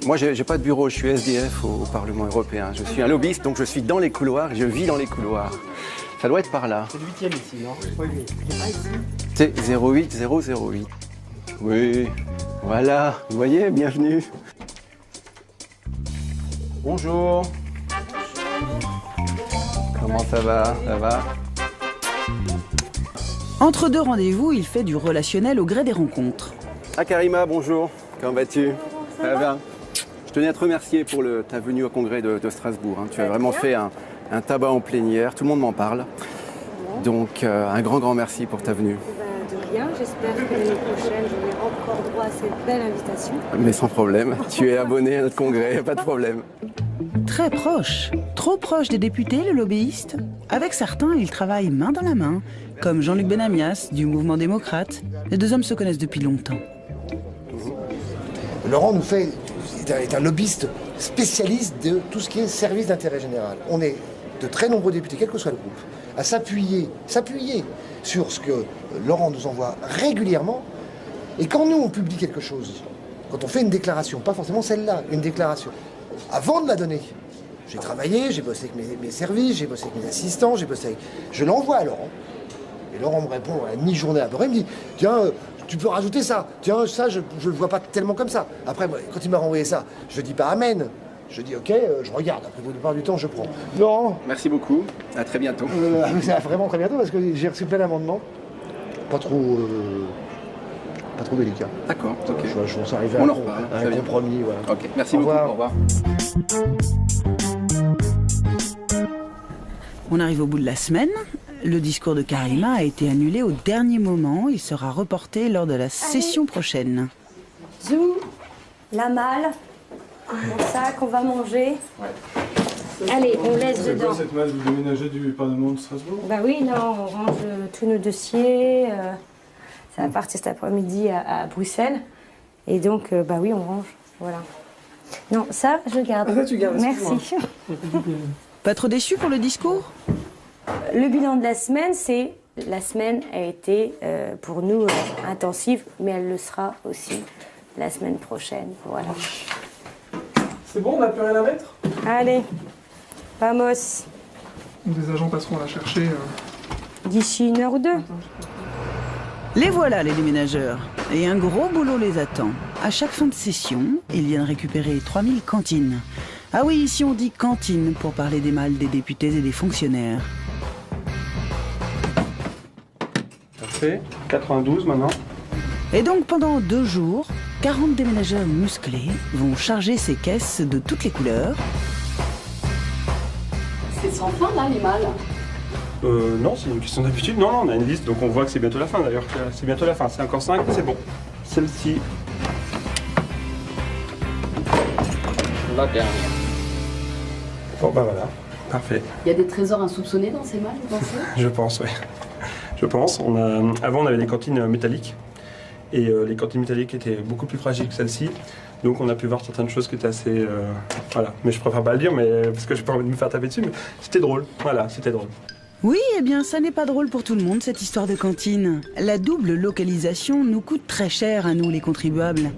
Moi, j'ai pas de bureau, je suis SDF au Parlement européen. Je suis un lobbyiste, donc je suis dans les couloirs, je vis dans les couloirs. Ça doit être par là. C'est le 8e ici, non? Oui. T08008. Oui, voilà, vous voyez, bienvenue. Bonjour. Comment ça va? Ça va? Entre deux rendez-vous, il fait du relationnel au gré des rencontres. Ah Karima, bonjour. Comment vas-tu? Ça va bien? Je tenais à te remercier pour ta venue au congrès de Strasbourg. Hein. Tu as vraiment fait un tabac en plénière, tout le monde m'en parle. Donc un grand merci pour ta venue. De rien, j'espère que l'année prochaine j'aurai encore droit à cette belle invitation. Mais sans problème, tu es abonné à notre congrès, pas de problème. Très proche, trop proche des députés, le lobbyiste. Avec certains, il travaille main dans la main, comme Jean-Luc Benamias du mouvement démocrate. Les deux hommes se connaissent depuis longtemps. Laurent est un lobbyiste spécialiste de tout ce qui est service d'intérêt général. On est de très nombreux députés, quel que soit le groupe, à s'appuyer sur ce que Laurent nous envoie régulièrement. Et quand nous, on publie quelque chose, quand on fait une déclaration, pas forcément celle-là, une déclaration, avant de la donner, j'ai travaillé, j'ai bossé avec mes services, j'ai bossé avec mes assistants, je l'envoie à Laurent. Et Laurent me répond à une journée après, il me dit « Tiens, tu peux rajouter ça. Tiens, ça, je le vois pas tellement comme ça. » Après, quand il m'a renvoyé ça, je dis pas « Amen ». Je dis « Ok, je regarde. Après, la plupart du temps, je prends. » Laurent. Merci beaucoup. À très bientôt. Vraiment très bientôt parce que j'ai reçu plein d'amendements. Pas trop délicat. D'accord, ok. Je pense arriver à un compromis. Voilà. Ok, merci beaucoup. Au revoir. On arrive au bout de la semaine. Le discours de Karima a été annulé au dernier moment. Il sera reporté lors de la session prochaine. Zou, la malle, mon sac, on va manger. Ouais. Allez, on laisse dedans. C'est quoi cette malle? Vous déménagez du Parlement de Strasbourg? Bah oui, non, on range tous nos dossiers. Ça va partir cet après-midi à Bruxelles. Et donc, bah oui, on range. Voilà. Non, ça, je garde. Ah, ça, tu gardes. Merci. Pas trop déçu pour le discours? Le bilan de la semaine, c'est... La semaine a été, pour nous, intensive, mais elle le sera aussi la semaine prochaine. Voilà. C'est bon, on n'a plus rien à mettre? Allez, vamos. Des agents passeront la chercher. D'ici 1 heure ou 2. Les voilà, les déménageurs. Et un gros boulot les attend. À chaque fin de session, ils viennent récupérer 3000 cantines. Ah oui, ici on dit cantine pour parler des mâles des députés et des fonctionnaires. Parfait. 92 maintenant. Et donc pendant 2 jours, 40 déménageurs musclés vont charger ces caisses de toutes les couleurs. C'est sans fin là, les mâles? Non, c'est une question d'habitude. Non, on a une liste, donc on voit que c'est bientôt la fin d'ailleurs. C'est bientôt la fin, c'est encore 5, c'est bon. Celle-ci. La dernière. Bon, bah voilà, parfait. Il y a des trésors insoupçonnés dans ces mâles, vous pensez? Je pense, oui. Je pense. Avant, on avait des cantines métalliques. Et les cantines métalliques étaient beaucoup plus fragiles que celle-ci. Donc on a pu voir certaines choses qui étaient assez... voilà. Mais je préfère pas le dire, parce que j'ai pas envie de me faire taper dessus. Mais c'était drôle. Voilà, c'était drôle. Oui, eh bien, ça n'est pas drôle pour tout le monde, cette histoire de cantine. La double localisation nous coûte très cher à nous, les contribuables.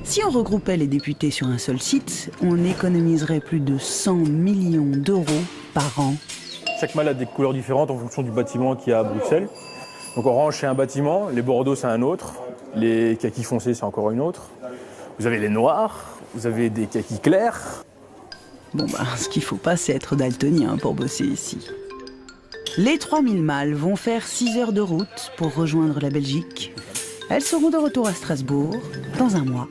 Si on regroupait les députés sur un seul site, on économiserait plus de 100 millions d'euros par an. Chaque malle a des couleurs différentes en fonction du bâtiment qu'il y a à Bruxelles. Donc orange, c'est un bâtiment, les bordeaux, c'est un autre, les kakis foncés, c'est encore une autre. Vous avez les noirs, vous avez des kakis clairs. Bon bah, ce qu'il faut pas, c'est être daltonien pour bosser ici. Les 3000 mâles vont faire 6 heures de route pour rejoindre la Belgique. Elles seront de retour à Strasbourg dans un mois.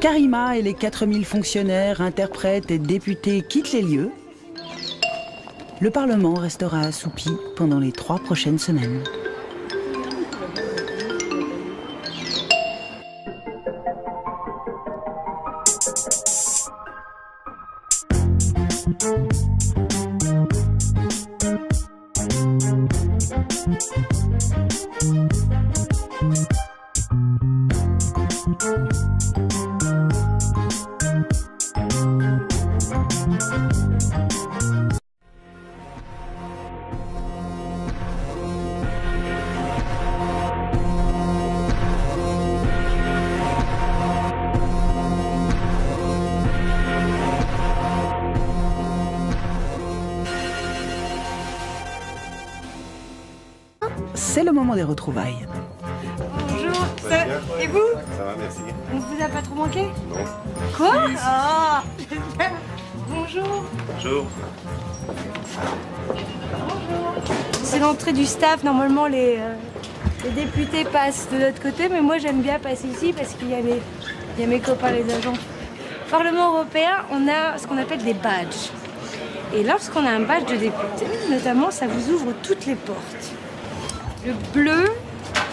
Karima et les 4000 fonctionnaires, interprètes et députés quittent les lieux. Le Parlement restera assoupi pendant les 3 prochaines semaines. c'est le moment des retrouvailles. Bonjour, et vous? Ça va, merci. On vous a pas trop manqué? Non. Quoi? Ah. Bonjour. Bonjour. C'est l'entrée du staff. Normalement, les députés passent de l'autre côté, mais moi j'aime bien passer ici parce qu'il y a mes copains les agents. Au Parlement européen, on a ce qu'on appelle des badges. Et lorsqu'on a un badge de député, notamment, ça vous ouvre toutes les portes. Le bleu,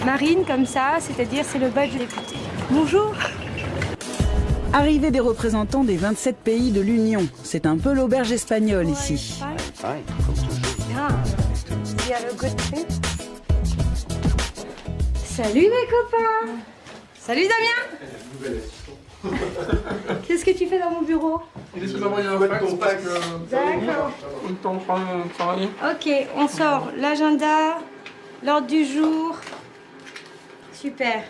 marine comme ça, c'est-à-dire c'est le badge de député. Bonjour. Arrivée des représentants des 27 pays de l'Union. C'est un peu l'auberge espagnole ici. Bien. Salut les copains. Salut Damien. Qu'est-ce que tu fais dans mon bureau? Il est envoyé un contact. D'accord. Le temps de travailler. Ok, on sort l'agenda, l'ordre du jour. Super.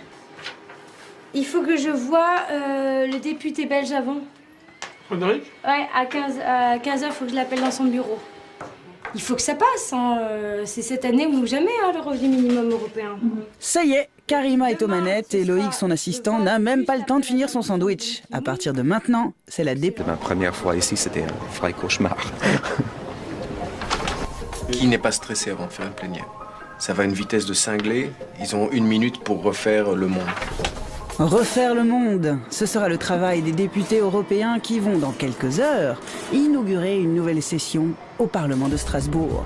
Il faut que je voie le député belge avant. Frédéric? Ouais, à 15h, il faut que je l'appelle dans son bureau. Il faut que ça passe, hein. C'est cette année ou jamais, hein, le revenu minimum européen. Ça y est, Karima est aux manettes et Loïc, son assistant, n'a même pas le temps de finir son sandwich. À partir de maintenant, c'est la députée. Ma première fois ici, c'était un vrai cauchemar. Qui n'est pas stressé avant de faire une plénière? Ça va à une vitesse de cinglé. Ils ont 1 minute pour refaire le monde. Refaire le monde, ce sera le travail des députés européens qui vont, dans quelques heures, inaugurer une nouvelle session au Parlement de Strasbourg.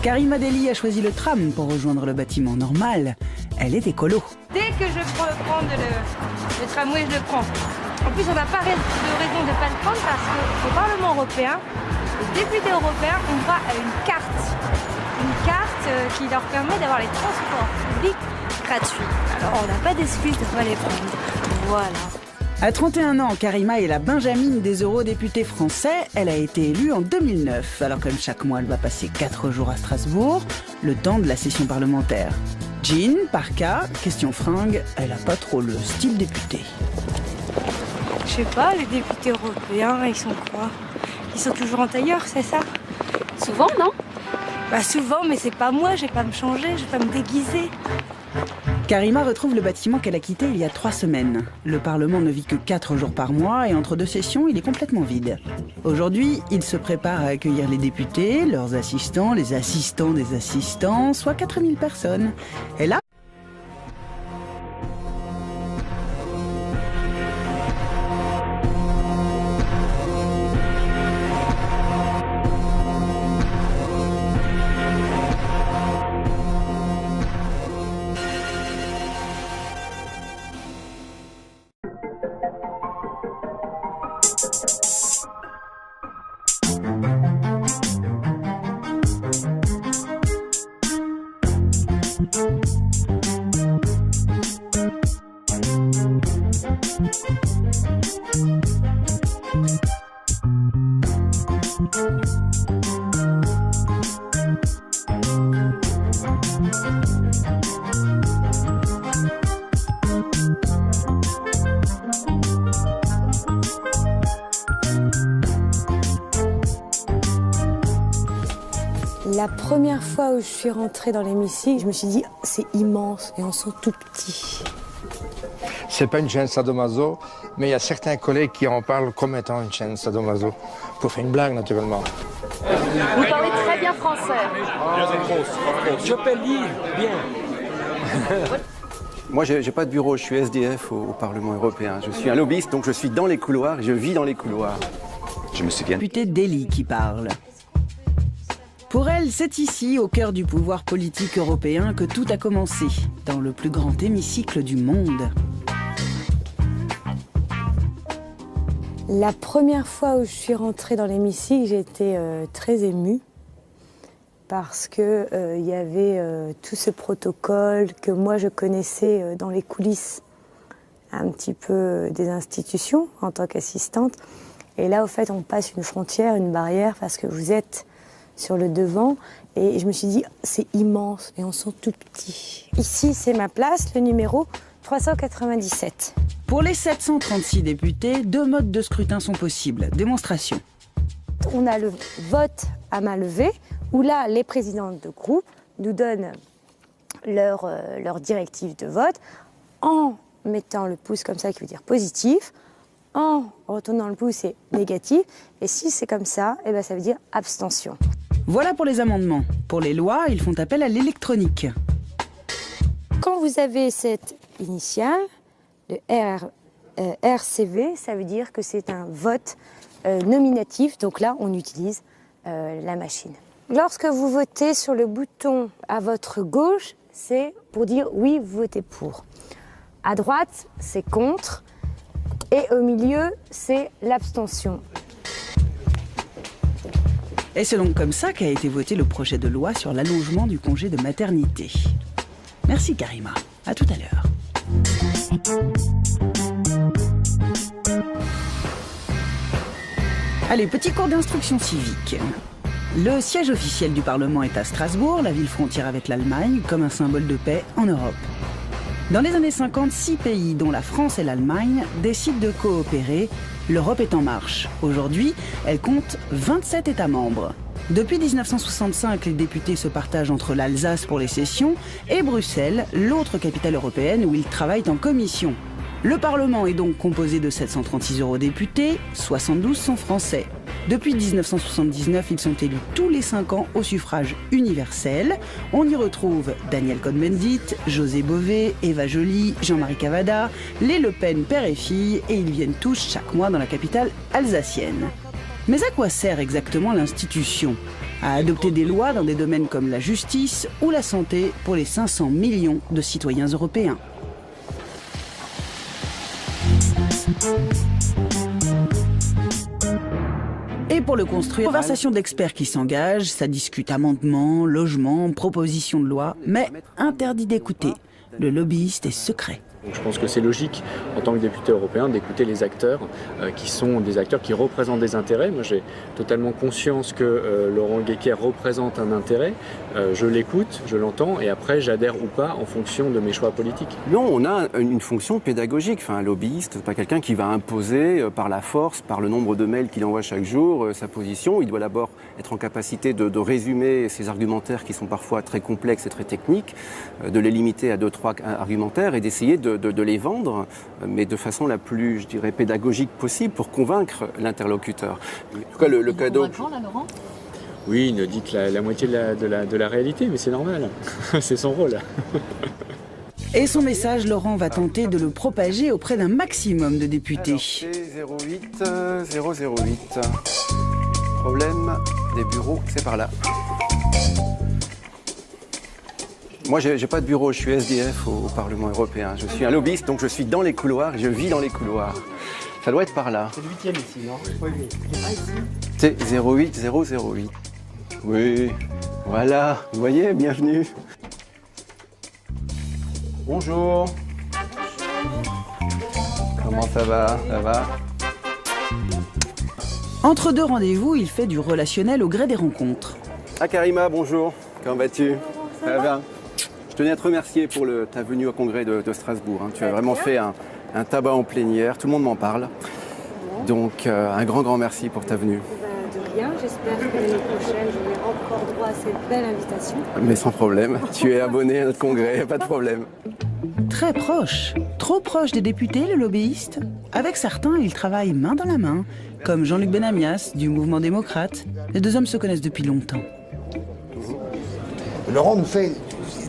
Karima Deli a choisi le tram pour rejoindre le bâtiment normal. Elle est écolo. Dès que je peux prendre le tramway, je le prends. En plus, on n'a pas de raison de ne pas le prendre parce qu'au Parlement européen, les députés européens ont droit à une carte. Une carte qui leur permet d'avoir les transports publics gratuits. Alors, on n'a pas d'excuse de ne pas les prendre. Voilà. À 31 ans, Karima est la benjamine des eurodéputés français. Elle a été élue en 2009. Alors comme chaque mois, elle va passer 4 jours à Strasbourg, le temps de la session parlementaire. Jean, parka, question fringue, elle n'a pas trop le style député. Je sais pas, les députés européens, ils sont quoi? Ils sont toujours en tailleur, c'est ça? Souvent, non? Bah souvent, mais c'est pas moi, je vais pas me changer, je vais pas me déguiser. Karima retrouve le bâtiment qu'elle a quitté il y a 3 semaines. Le Parlement ne vit que 4 jours par mois et entre 2 sessions, il est complètement vide. Aujourd'hui, il se prépare à accueillir les députés, leurs assistants, les assistants des assistants, soit 4000 personnes. Et là, La première fois où je suis rentrée dans l'hémicycle, je me suis dit, c'est immense et on sent tout petit. C'est pas une chaîne sadomaso, mais il y a certains collègues qui en parlent comme étant une chaîne sadomaso. Pour faire une blague, naturellement. Vous parlez très bien français. Je peux lire bien. Moi, j'ai pas de bureau, je suis SDF au Parlement européen. Je suis un lobbyiste, donc je suis dans les couloirs et je vis dans les couloirs. Je me souviens. Député Deli qui parle. Pour elle, c'est ici, au cœur du pouvoir politique européen, que tout a commencé, dans le plus grand hémicycle du monde. La première fois où je suis rentrée dans l'hémicycle, j'ai été très émue parce que il y avait tout ce protocole que moi je connaissais dans les coulisses un petit peu des institutions en tant qu'assistante. Et là, au fait, on passe une frontière, une barrière, parce que vous êtes sur le devant. Et je me suis dit, c'est immense et on sent tout petit. Ici, c'est ma place, le numéro 397. Pour les 736 députés, 2 modes de scrutin sont possibles. Démonstration. On a le vote à main levée, où là, les présidents de groupe nous donnent leur directive de vote en mettant le pouce comme ça qui veut dire positif, en retournant le pouce c'est négatif, et si c'est comme ça, eh ben, ça veut dire abstention. Voilà pour les amendements. Pour les lois, ils font appel à l'électronique. Quand vous avez cette initiale, le RCV, ça veut dire que c'est un vote nominatif, donc là on utilise la machine. Lorsque vous votez sur le bouton à votre gauche, c'est pour dire oui, vous votez pour. À droite, c'est contre. Et au milieu, c'est l'abstention. Et c'est donc comme ça qu'a été voté le projet de loi sur l'allongement du congé de maternité. Merci Karima. À tout à l'heure. Allez, petit cours d'instruction civique. Le siège officiel du Parlement est à Strasbourg, la ville frontière avec l'Allemagne, comme un symbole de paix en Europe. Dans les années 50, 6 pays, dont la France et l'Allemagne, décident de coopérer. L'Europe est en marche. Aujourd'hui, elle compte 27 États membres. Depuis 1965, les députés se partagent entre l'Alsace pour les sessions et Bruxelles, l'autre capitale européenne où ils travaillent en commission. Le Parlement est donc composé de 736 eurodéputés, 72 sont français. Depuis 1979, ils sont élus tous les 5 ans au suffrage universel. On y retrouve Daniel Cohn-Bendit, José Bové, Eva Joly, Jean-Marie Cavada, les Le Pen père et fille, et ils viennent tous chaque mois dans la capitale alsacienne. Mais à quoi sert exactement l'institution ? À adopter des lois dans des domaines comme la justice ou la santé pour les 500 millions de citoyens européens. Et pour le construire, conversation d'experts qui s'engagent, ça discute amendements, logements, propositions de loi, mais interdit d'écouter. Le lobbyiste est secret. Donc je pense que c'est logique, en tant que député européen, d'écouter les acteurs qui sont des acteurs qui représentent des intérêts. Moi, j'ai totalement conscience que Laurent Guéquer représente un intérêt. Je l'écoute, je l'entends, et après, j'adhère ou pas en fonction de mes choix politiques. Non, on a une fonction pédagogique. Enfin, un lobbyiste, c'est pas quelqu'un qui va imposer par la force, par le nombre de mails qu'il envoie chaque jour, sa position. Il doit d'abord être en capacité de résumer ses argumentaires qui sont parfois très complexes et très techniques, de les limiter à 2-3 argumentaires et d'essayer de les vendre, mais de façon la plus, je dirais, pédagogique possible pour convaincre l'interlocuteur. En tout cas, le cadeau... Là, Laurent ? Oui, il ne dit que la moitié de la réalité, mais c'est normal. C'est son rôle. Et son message, Laurent va tenter de le propager auprès d'un maximum de députés. Alors, c'est 008. Problème des bureaux, c'est par là. Moi, j'ai pas de bureau, je suis SDF au Parlement européen. Je suis un lobbyiste, donc je suis dans les couloirs, je vis dans les couloirs. Ça doit être par là. C'est le 8e ici, non? Oui. C'est 08008. Oui, voilà, vous voyez, bienvenue. Bonjour. Comment ça va? Ça va? Entre deux rendez-vous, il fait du relationnel au gré des rencontres. Ah Karima, bonjour. Comment vas-tu? Ça va bien? Je tenais à te remercier pour ta venue au congrès de Strasbourg. Tu as vraiment fait un tabac en plénière, tout le monde m'en parle. Donc un grand merci pour ta venue. De rien, j'espère que l'année prochaine j'aurai encore droit à cette belle invitation. Mais sans problème, tu es abonné à notre congrès, pas de problème. Très proche, trop proche des députés, le lobbyiste. Avec certains, il travaille main dans la main, comme Jean-Luc Benamias du mouvement démocrate. Les deux hommes se connaissent depuis longtemps. Laurent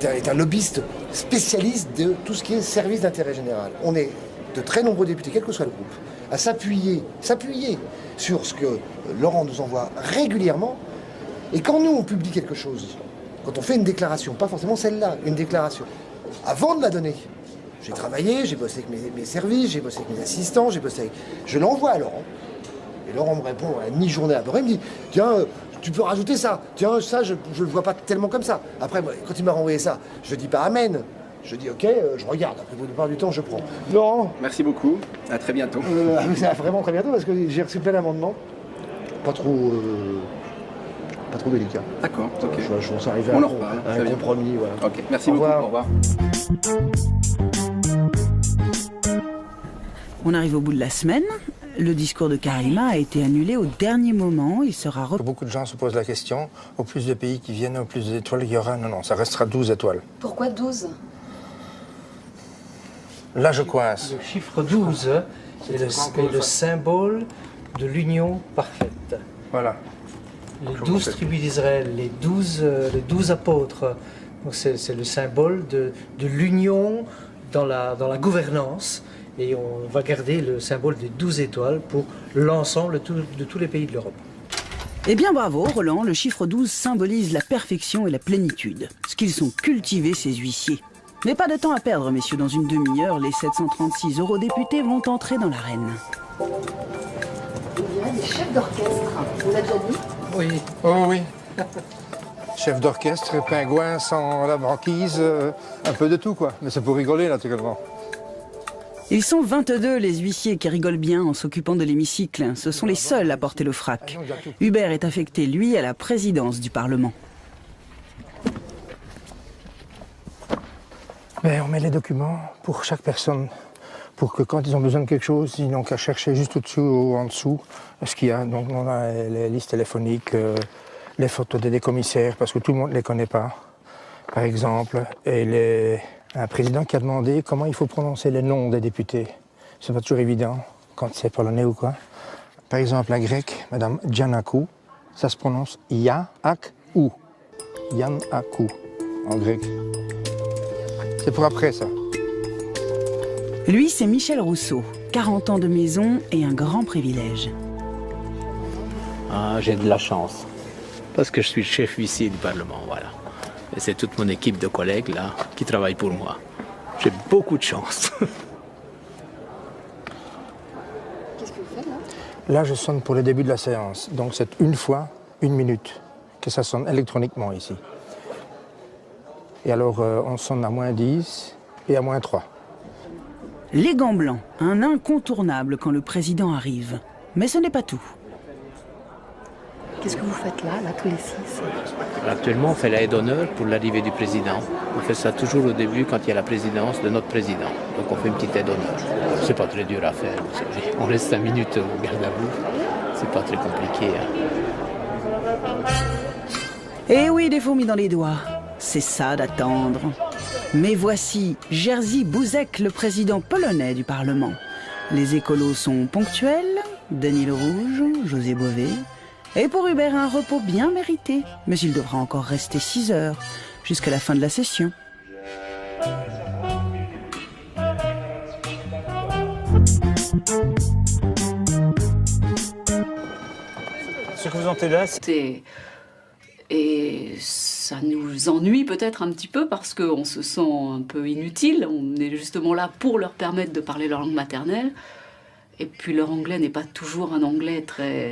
est un lobbyiste spécialiste de tout ce qui est service d'intérêt général. On est de très nombreux députés, quel que soit le groupe, à s'appuyer sur ce que Laurent nous envoie régulièrement. Et quand nous, on publie quelque chose, quand on fait une déclaration, pas forcément celle-là, une déclaration, avant de la donner, j'ai travaillé, j'ai bossé avec mes services, j'ai bossé avec mes assistants, je l'envoie à Laurent. Et Laurent me répond à une journée après, il me dit « Tiens, tu peux rajouter ça. Tiens, ça, je ne le vois pas tellement comme ça. » Après, quand il m'a renvoyé ça, je dis pas « Amen ». Je dis « Ok, je regarde. Après, la plupart du temps, je prends. » Laurent. Merci beaucoup. À très bientôt. Vraiment très bientôt, parce que j'ai reçu plein d'amendements. Pas trop délicat. D'accord, ok. Je pense arriver à un compromis. Voilà. Ok, merci beaucoup. Au revoir. On arrive au bout de la semaine. Le discours de Karima a été annulé au dernier moment. Il sera Beaucoup de gens se posent la question, au plus de pays qui viennent, au plus d'étoiles il y aura. Non, ça restera 12 étoiles. Pourquoi 12? Là, je coince. Le chiffre 12 est le symbole de l'union parfaite. Voilà. Les 12 tribus d'Israël, les 12 apôtres, c'est le symbole de l'union dans la gouvernance. Et on va garder le symbole des 12 étoiles pour l'ensemble de tous les pays de l'Europe. Eh bien bravo Roland, le chiffre 12 symbolise la perfection et la plénitude. Ce qu'ils sont cultivés, ces huissiers. Mais pas de temps à perdre, messieurs. Dans une demi-heure, les 736 eurodéputés vont entrer dans l'arène. Il y a des chefs d'orchestre, on l'a déjà dit? Oui. Oh oui. Chef d'orchestre, pingouin sans la banquise, un peu de tout quoi. Mais c'est pour rigoler naturellement. Ils sont 22 les huissiers qui rigolent bien en s'occupant de l'hémicycle. Ce sont les seuls à porter le frac. Hubert est affecté, lui, à la présidence du Parlement. Mais on met les documents pour chaque personne, pour que quand ils ont besoin de quelque chose, ils n'ont qu'à chercher juste au-dessous ou en dessous ce qu'il y a. Donc on a les listes téléphoniques, les photos des commissaires, parce que tout le monde ne les connaît pas, par exemple. Et un président qui a demandé comment il faut prononcer les noms des députés. C'est pas toujours évident quand c'est polonais ou quoi. Par exemple, la grecque, Madame Giannakou, ça se prononce Ya-ak-ou. Yannakou, en grec. C'est pour après, ça. Lui, c'est Michel Rousseau. 40 ans de maison et un grand privilège. Ah, j'ai de la chance. Parce que je suis le chef huissier du Parlement, voilà. Et c'est toute mon équipe de collègues, là, qui travaillent pour moi. J'ai beaucoup de chance. Qu'est-ce que vous faites, là? Là, je sonne pour le début de la séance. Donc, c'est une fois, 1 minute, que ça sonne électroniquement ici. Et alors, on sonne à -10 et à -3. Les gants blancs, un incontournable quand le président arrive. Mais ce n'est pas tout. Qu'est-ce que vous faites là, tous les 6? Actuellement, on fait la haie d'honneur pour l'arrivée du président. On fait ça toujours au début quand il y a la présidence de notre président. Donc on fait une petite haie d'honneur. C'est pas très dur à faire, vous savez. On reste 5 minutes au garde à vous. C'est pas très compliqué. Eh oui, des fourmis dans les doigts. C'est ça d'attendre. Mais voici Jerzy Buzek, le président polonais du Parlement. Les écolos sont ponctuels, Denis Le Rouge, José Bové. Et pour Hubert, un repos bien mérité. Mais il devra encore rester 6 heures, jusqu'à la fin de la session. Ce que vous entendez là, c'est... Et ça nous ennuie peut-être un petit peu parce qu'on se sent un peu inutile. On est justement là pour leur permettre de parler leur langue maternelle. Et puis leur anglais n'est pas toujours un anglais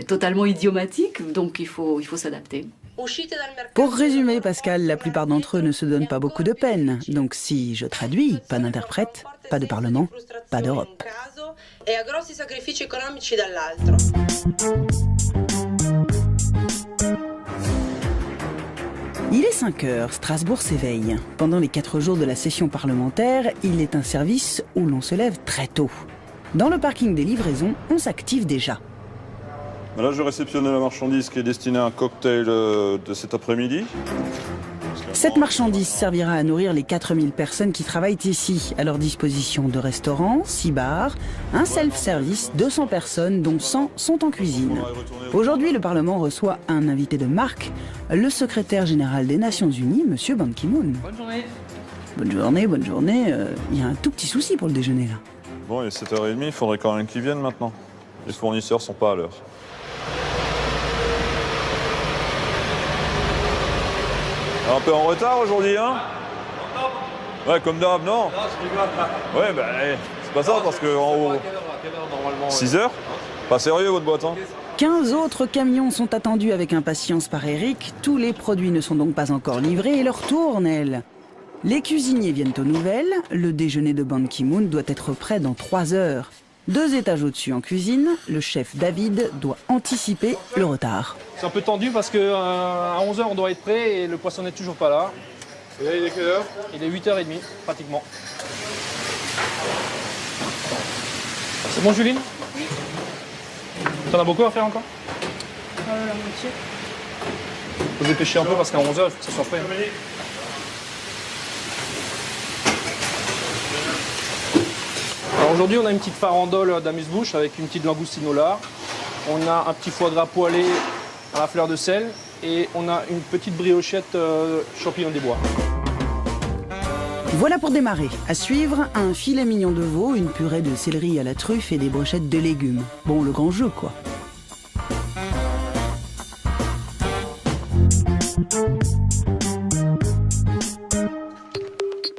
totalement idiomatique, donc il faut s'adapter. Pour résumer, Pascal, la plupart d'entre eux ne se donnent pas beaucoup de peine. Donc si je traduis, pas d'interprète, pas de parlement, pas d'Europe. Il est 5 heures, Strasbourg s'éveille. Pendant les 4 jours de la session parlementaire, il est un service où l'on se lève très tôt. Dans le parking des livraisons, on s'active déjà. Là, je réceptionne la marchandise qui est destinée à un cocktail de cet après-midi. Cette marchandise servira à nourrir les 4000 personnes qui travaillent ici. À leur disposition 2 restaurants, 6 bars, un self-service, 200 personnes, dont 100 sont en cuisine. Aujourd'hui, le Parlement reçoit un invité de marque, le secrétaire général des Nations Unies, M. Ban Ki-moon. Bonne journée. Bonne journée, bonne journée. Il y a un tout petit souci pour le déjeuner, là. Bon, il est 7h30, il faudrait quand même qu'ils viennent maintenant. Les fournisseurs sont pas à l'heure. Un peu en retard aujourd'hui, hein? Ouais, comme d'hab, non? Ouais, bah, c'est pas ça, parce que en haut... 6h? Pas sérieux, votre boîte, hein? 15 autres camions sont attendus avec impatience par Eric. Tous les produits ne sont donc pas encore livrés et leur tourne, elle. Les cuisiniers viennent aux nouvelles. Le déjeuner de Ban Ki-moon doit être prêt dans 3 heures. 2 étages au-dessus en cuisine, le chef David doit anticiper le retard. C'est un peu tendu parce qu'à 11h on doit être prêt et le poisson n'est toujours pas là. Et là, il est quelle heure? Il est 8h30 pratiquement. C'est bon, Juline? T'en as beaucoup à faire encore? La moitié. Faut se dépêcher un peu parce qu'à 11h, il faut que ça soit prêt. Alors aujourd'hui, on a une petite farandole d'amuse-bouche avec une petite langoustine au lard. On a un petit foie gras poêlé à la fleur de sel et on a une petite briochette champignons des bois. Voilà pour démarrer. À suivre, un filet mignon de veau, une purée de céleri à la truffe et des brochettes de légumes. Bon, le grand jeu, quoi.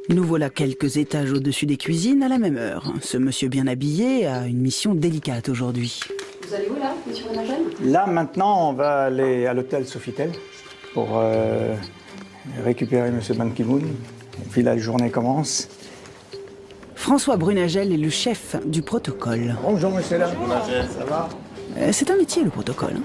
Nous voilà quelques étages au-dessus des cuisines à la même heure. Ce monsieur bien habillé a une mission délicate aujourd'hui. Vous allez où là, monsieur Renagel? Là, maintenant, on va aller à l'hôtel Sofitel pour récupérer monsieur Ban Ki-moon. Et puis là, la journée commence. François Brunagel est le chef du protocole. Bonjour, monsieur Brunagel, ça va? C'est un métier, le protocole.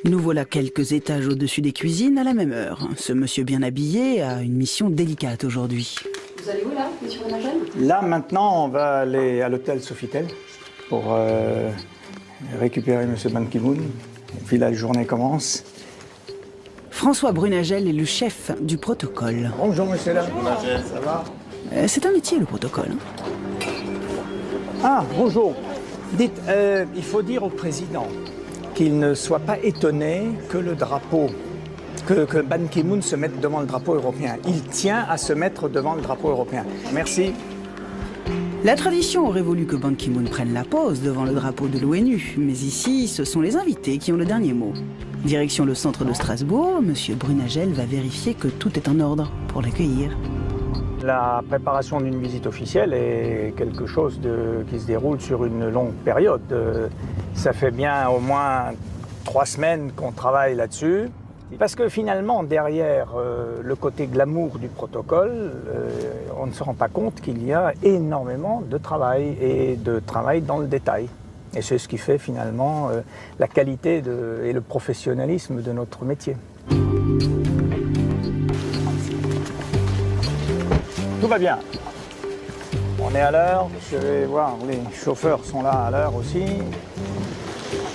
Nous voilà quelques étages au-dessus des cuisines à la même heure. Ce monsieur bien habillé a une mission délicate aujourd'hui. Vous allez où là, monsieur Renagel? Là, maintenant, on va aller à l'hôtel Sofitel pour récupérer monsieur Ban Ki-moon. Et puis là, la journée commence. François Brunagel est le chef du protocole. Bonjour, monsieur Brunagel, ça va? C'est un métier, le protocole. Ah, bonjour. Dites, il faut dire au président qu'il ne soit pas étonné que le drapeau, que Ban Ki-moon se mette devant le drapeau européen. Il tient à se mettre devant le drapeau européen. Merci. La tradition aurait voulu que Ban Ki-moon prenne la pose devant le drapeau de l'ONU, mais ici, ce sont les invités qui ont le dernier mot. Direction le centre de Strasbourg, monsieur Brunagel va vérifier que tout est en ordre pour l'accueillir. La préparation d'une visite officielle est quelque chose qui se déroule sur une longue période. Ça fait bien au moins 3 semaines qu'on travaille là-dessus. Parce que finalement, derrière le côté glamour du protocole, on ne se rend pas compte qu'il y a énormément de travail, et de travail dans le détail. Et c'est ce qui fait finalement la qualité et le professionnalisme de notre métier. Tout va bien. On est à l'heure. Je vais voir, les chauffeurs sont là à l'heure aussi.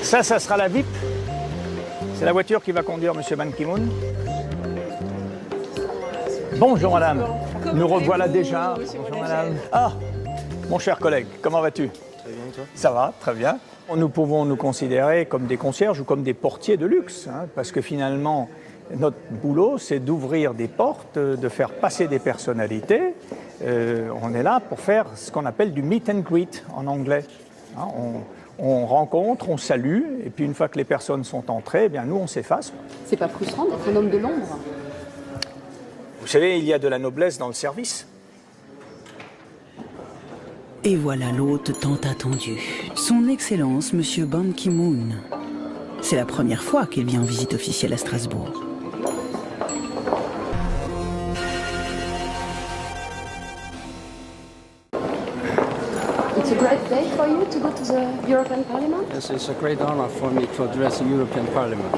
Ça sera la VIP. C'est la voiture qui va conduire monsieur Ban Ki-moon. Bonjour madame. Nous revoilà déjà. Bonjour madame. Ah, mon cher collègue, comment vas-tu? Très bien, toi? Ça va, très bien. Nous pouvons nous considérer comme des concierges ou comme des portiers de luxe, hein, parce que finalement, notre boulot, c'est d'ouvrir des portes, de faire passer des personnalités. On est là pour faire ce qu'on appelle du meet and greet en anglais. Hein, on rencontre, on salue, et puis une fois que les personnes sont entrées, eh bien nous, on s'efface. C'est pas frustrant d'être un homme de l'ombre? Vous savez, il y a de la noblesse dans le service. Et voilà l'hôte tant attendu. Son Excellence, monsieur Ban Ki-moon. C'est la première fois qu'il vient en visite officielle à Strasbourg. It's a great day for you to go to the European Parliament? Yes, it's a great honor for me to address the European Parliament.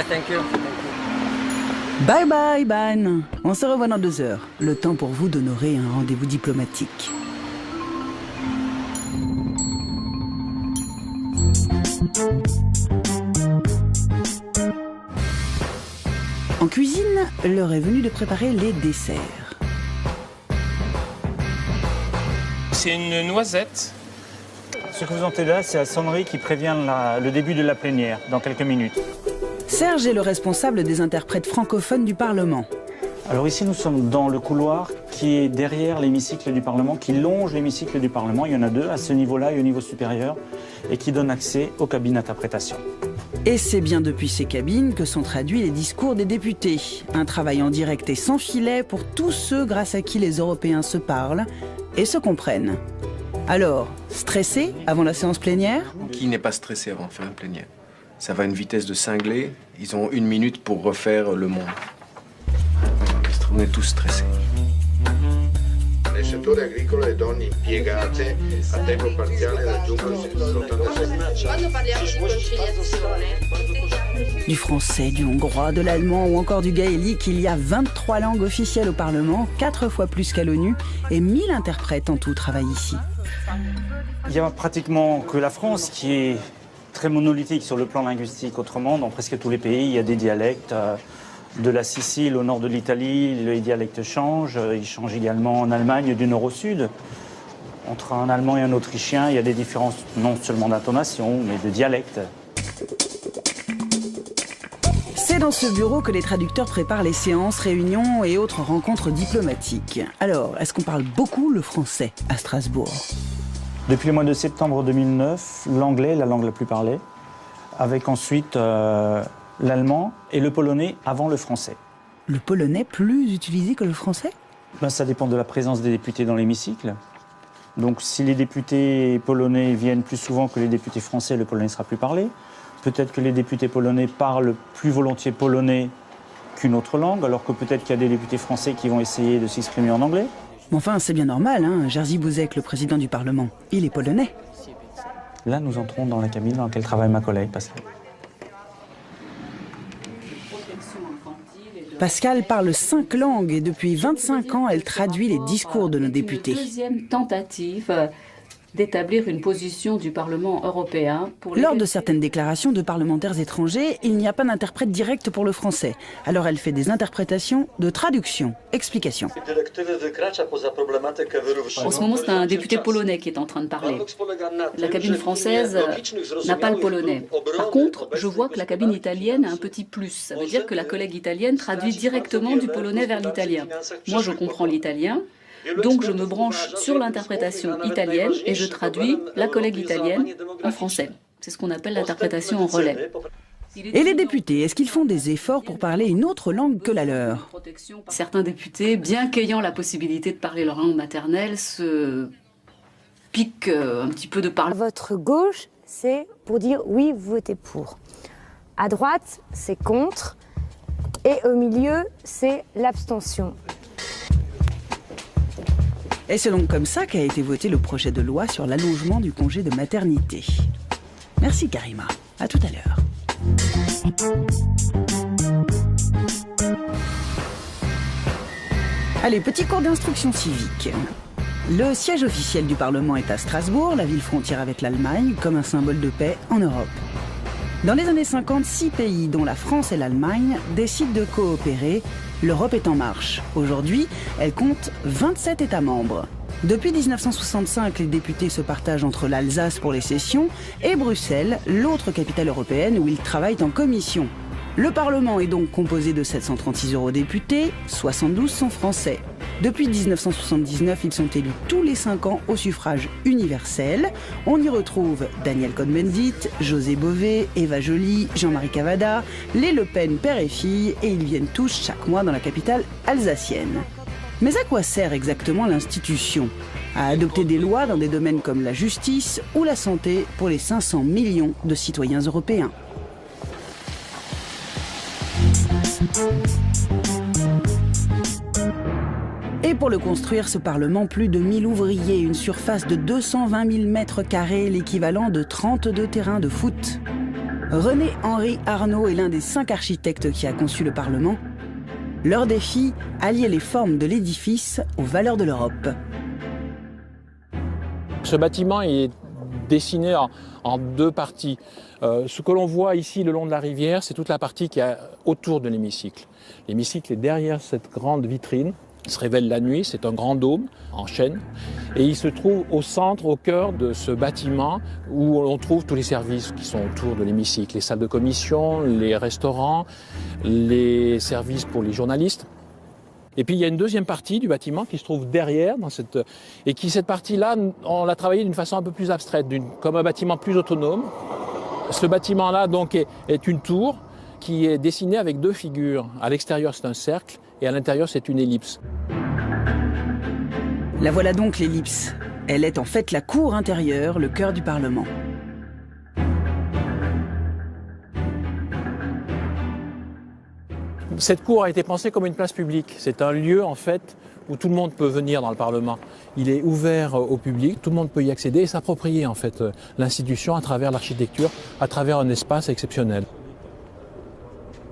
Thank you. Bye bye, Ban. On se revoit dans 2 heures. Le temps pour vous d'honorer un rendez-vous diplomatique. En cuisine, l'heure est venue de préparer les desserts. C'est une noisette. Ce que vous entendez là, c'est la sonnerie qui prévient le début de la plénière, dans quelques minutes. Serge est le responsable des interprètes francophones du Parlement. Alors ici, nous sommes dans le couloir qui est derrière l'hémicycle du Parlement, qui longe l'hémicycle du Parlement. Il y en a 2, à ce niveau-là et au niveau supérieur, et qui donne accès aux cabines d'interprétation. Et c'est bien depuis ces cabines que sont traduits les discours des députés. Un travail en direct et sans filet pour tous ceux grâce à qui les Européens se parlent et se comprennent. Alors, stressé avant la séance plénière? Qui n'est pas stressé avant de faire une plénière? Ça va à une vitesse de cinglé. Ils ont 1 minute pour refaire le monde. On est tous stressés. Nel settore agricolo le donne impiegate a tempo parziale raggiungono Du français, du hongrois, de l'allemand ou encore du gaélique, il y a 23 langues officielles au Parlement, 4 fois plus qu'à l'ONU, et 1000 interprètes en tout travaillent ici. Il n'y a pratiquement que la France qui est très monolithique sur le plan linguistique. Autrement, dans presque tous les pays, il y a des dialectes. De la Sicile au nord de l'Italie, les dialectes changent. Ils changent également en Allemagne du nord au sud. Entre un Allemand et un Autrichien, il y a des différences non seulement d'intonation, mais de dialecte. C'est dans ce bureau que les traducteurs préparent les séances, réunions et autres rencontres diplomatiques. Alors, est-ce qu'on parle beaucoup le français à Strasbourg? Depuis le mois de septembre 2009, l'anglais est la langue la plus parlée, avec ensuite l'allemand et le polonais avant le français. Le polonais plus utilisé que le français? Ça dépend de la présence des députés dans l'hémicycle. Donc si les députés polonais viennent plus souvent que les députés français, le polonais sera plus parlé. Peut-être que les députés polonais parlent plus volontiers polonais qu'une autre langue, alors que peut-être qu'il y a des députés français qui vont essayer de s'exprimer en anglais. Mais enfin, c'est bien normal, hein. Jerzy Buzek, le président du Parlement, il est polonais. Là, nous entrons dans la cabine dans laquelle travaille ma collègue Pascal. Pascal parle 5 langues et depuis 25 ans, elle traduit les discours de nos députés. Deuxième tentative d'établir une position du Parlement européen. Lors de certaines déclarations de parlementaires étrangers, il n'y a pas d'interprète direct pour le français. Alors elle fait des interprétations de traduction. Explication. En ce moment, c'est un député polonais qui est en train de parler. La cabine française n'a pas le polonais. Par contre, je vois que la cabine italienne a un petit plus. Ça veut dire que la collègue italienne traduit directement du polonais vers l'italien. Moi, je comprends l'italien. Donc je me branche sur l'interprétation italienne et je traduis la collègue italienne en français. C'est ce qu'on appelle l'interprétation en relais. Et les députés, est-ce qu'ils font des efforts pour parler une autre langue que la leur? Certains députés, bien qu'ayant la possibilité de parler leur langue maternelle, se piquent un petit peu de parler. Votre gauche, c'est pour dire oui, vous votez pour. À droite, c'est contre. Et au milieu, c'est l'abstention. Et c'est donc comme ça qu'a été voté le projet de loi sur l'allongement du congé de maternité. Merci Karima, à tout à l'heure. Allez, petit cours d'instruction civique. Le siège officiel du Parlement est à Strasbourg, la ville frontière avec l'Allemagne, comme un symbole de paix en Europe. Dans les années 50, 6 pays, dont la France et l'Allemagne, décident de coopérer. L'Europe est en marche. Aujourd'hui, elle compte 27 États membres. Depuis 1965, les députés se partagent entre l'Alsace pour les sessions et Bruxelles, l'autre capitale européenne où ils travaillent en commission. Le Parlement est donc composé de 736 eurodéputés, 72 sont français. Depuis 1979, ils sont élus tous les 5 ans au suffrage universel. On y retrouve Daniel Cohn-Bendit, José Bové, Eva Joly, Jean-Marie Cavada, les Le Pen père et fille, et ils viennent tous chaque mois dans la capitale alsacienne. Mais à quoi sert exactement l'institution? À adopter des lois dans des domaines comme la justice ou la santé pour les 500 millions de citoyens européens. Et pour le construire, ce Parlement, plus de 1000 ouvriers, une surface de 220 000 mètres carrés, l'équivalent de 32 terrains de foot. René-Henri Arnaud est l'un des 5 architectes qui a conçu le Parlement. Leur défi, allier les formes de l'édifice aux valeurs de l'Europe. Ce bâtiment est dessiné en 2 parties. Ce que l'on voit ici le long de la rivière, c'est toute la partie qui est autour de l'hémicycle. L'hémicycle est derrière cette grande vitrine. Il se révèle la nuit, c'est un grand dôme en chêne. Et il se trouve au centre, au cœur de ce bâtiment où on trouve tous les services qui sont autour de l'hémicycle. Les salles de commission, les restaurants, les services pour les journalistes. Et puis il y a une deuxième partie du bâtiment qui se trouve derrière, et cette partie-là, on l'a travaillée d'une façon un peu plus abstraite, comme un bâtiment plus autonome. Ce bâtiment-là donc est une tour qui est dessinée avec 2 figures. À l'extérieur, c'est un cercle et à l'intérieur, c'est une ellipse. La voilà donc l'ellipse. Elle est en fait la cour intérieure, le cœur du Parlement. Cette cour a été pensée comme une place publique. C'est un lieu, en fait, où tout le monde peut venir dans le Parlement. Il est ouvert au public, tout le monde peut y accéder et s'approprier, en fait, l'institution à travers l'architecture, à travers un espace exceptionnel.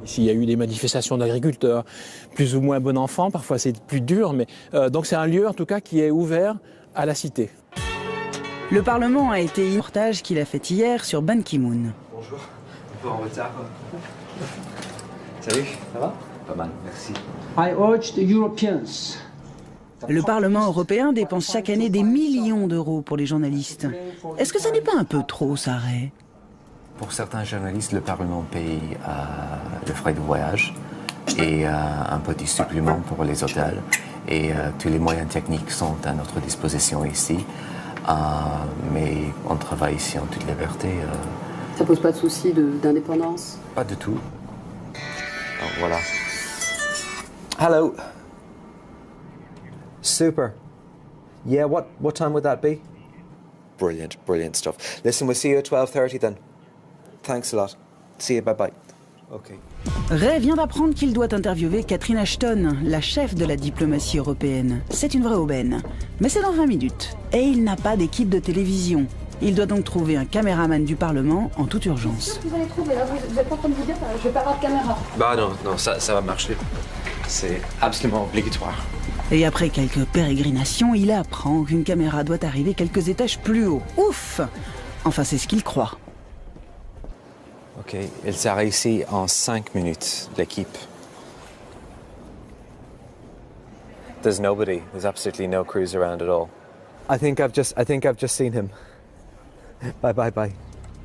Ici, il y a eu des manifestations d'agriculteurs, plus ou moins bon enfant, parfois c'est plus dur, mais donc c'est un lieu, en tout cas, qui est ouvert à la cité. Le Parlement a été un reportage qu'il a fait hier sur Ban Ki-moon. Bonjour, un peu en retard. Salut, ça va? Pas mal, merci. I urge the Europeans. Le Parlement européen dépense chaque année des millions d'euros pour les journalistes. Est-ce que ça n'est pas un peu trop, Saré? Pour certains journalistes, le Parlement paye le frais de voyage et un petit supplément pour les hôtels. Et tous les moyens techniques sont à notre disposition ici. Mais on travaille ici en toute liberté. Ça pose pas de soucis d'indépendance? Pas du tout. Alors, voilà. Hello. Super. Yeah, what time would that be? Brilliant stuff. Listen, we'll see you at 12:30 then. Thanks a lot. See you, bye-bye. OK. Ray vient d'apprendre qu'il doit interviewer Catherine Ashton, la chef de la diplomatie européenne. C'est une vraie aubaine. Mais c'est dans 20 minutes. Et il n'a pas d'équipe de télévision. Il doit donc trouver un caméraman du Parlement en toute urgence. Vous allez trouver, là, vous n'êtes pas en train de vous dire, je vais pas avoir de caméra. Bah non, ça va marcher. C'est absolument obligatoire. Et après quelques pérégrinations, il apprend qu'une caméra doit arriver quelques étages plus haut. Ouf! Enfin, c'est ce qu'il croit. OK, il sera ici en 5 minutes, l'équipe. There's nobody. There's absolutely no crews around at all. I think I've just seen him. Bye.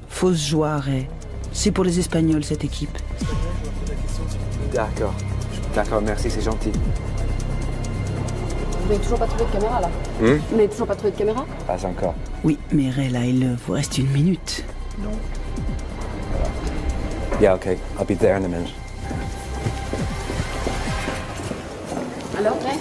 Fausse joie, Ray. C'est pour les Espagnols, cette équipe. D'accord, merci, c'est gentil. Vous n'avez toujours pas trouvé de caméra, là? Vous n'avez toujours pas trouvé de caméra? Pas encore. Oui, mais Ray, là, il vous reste 1 minute. Non. Yeah, OK. I'll be there in a minute. Alors, Ray?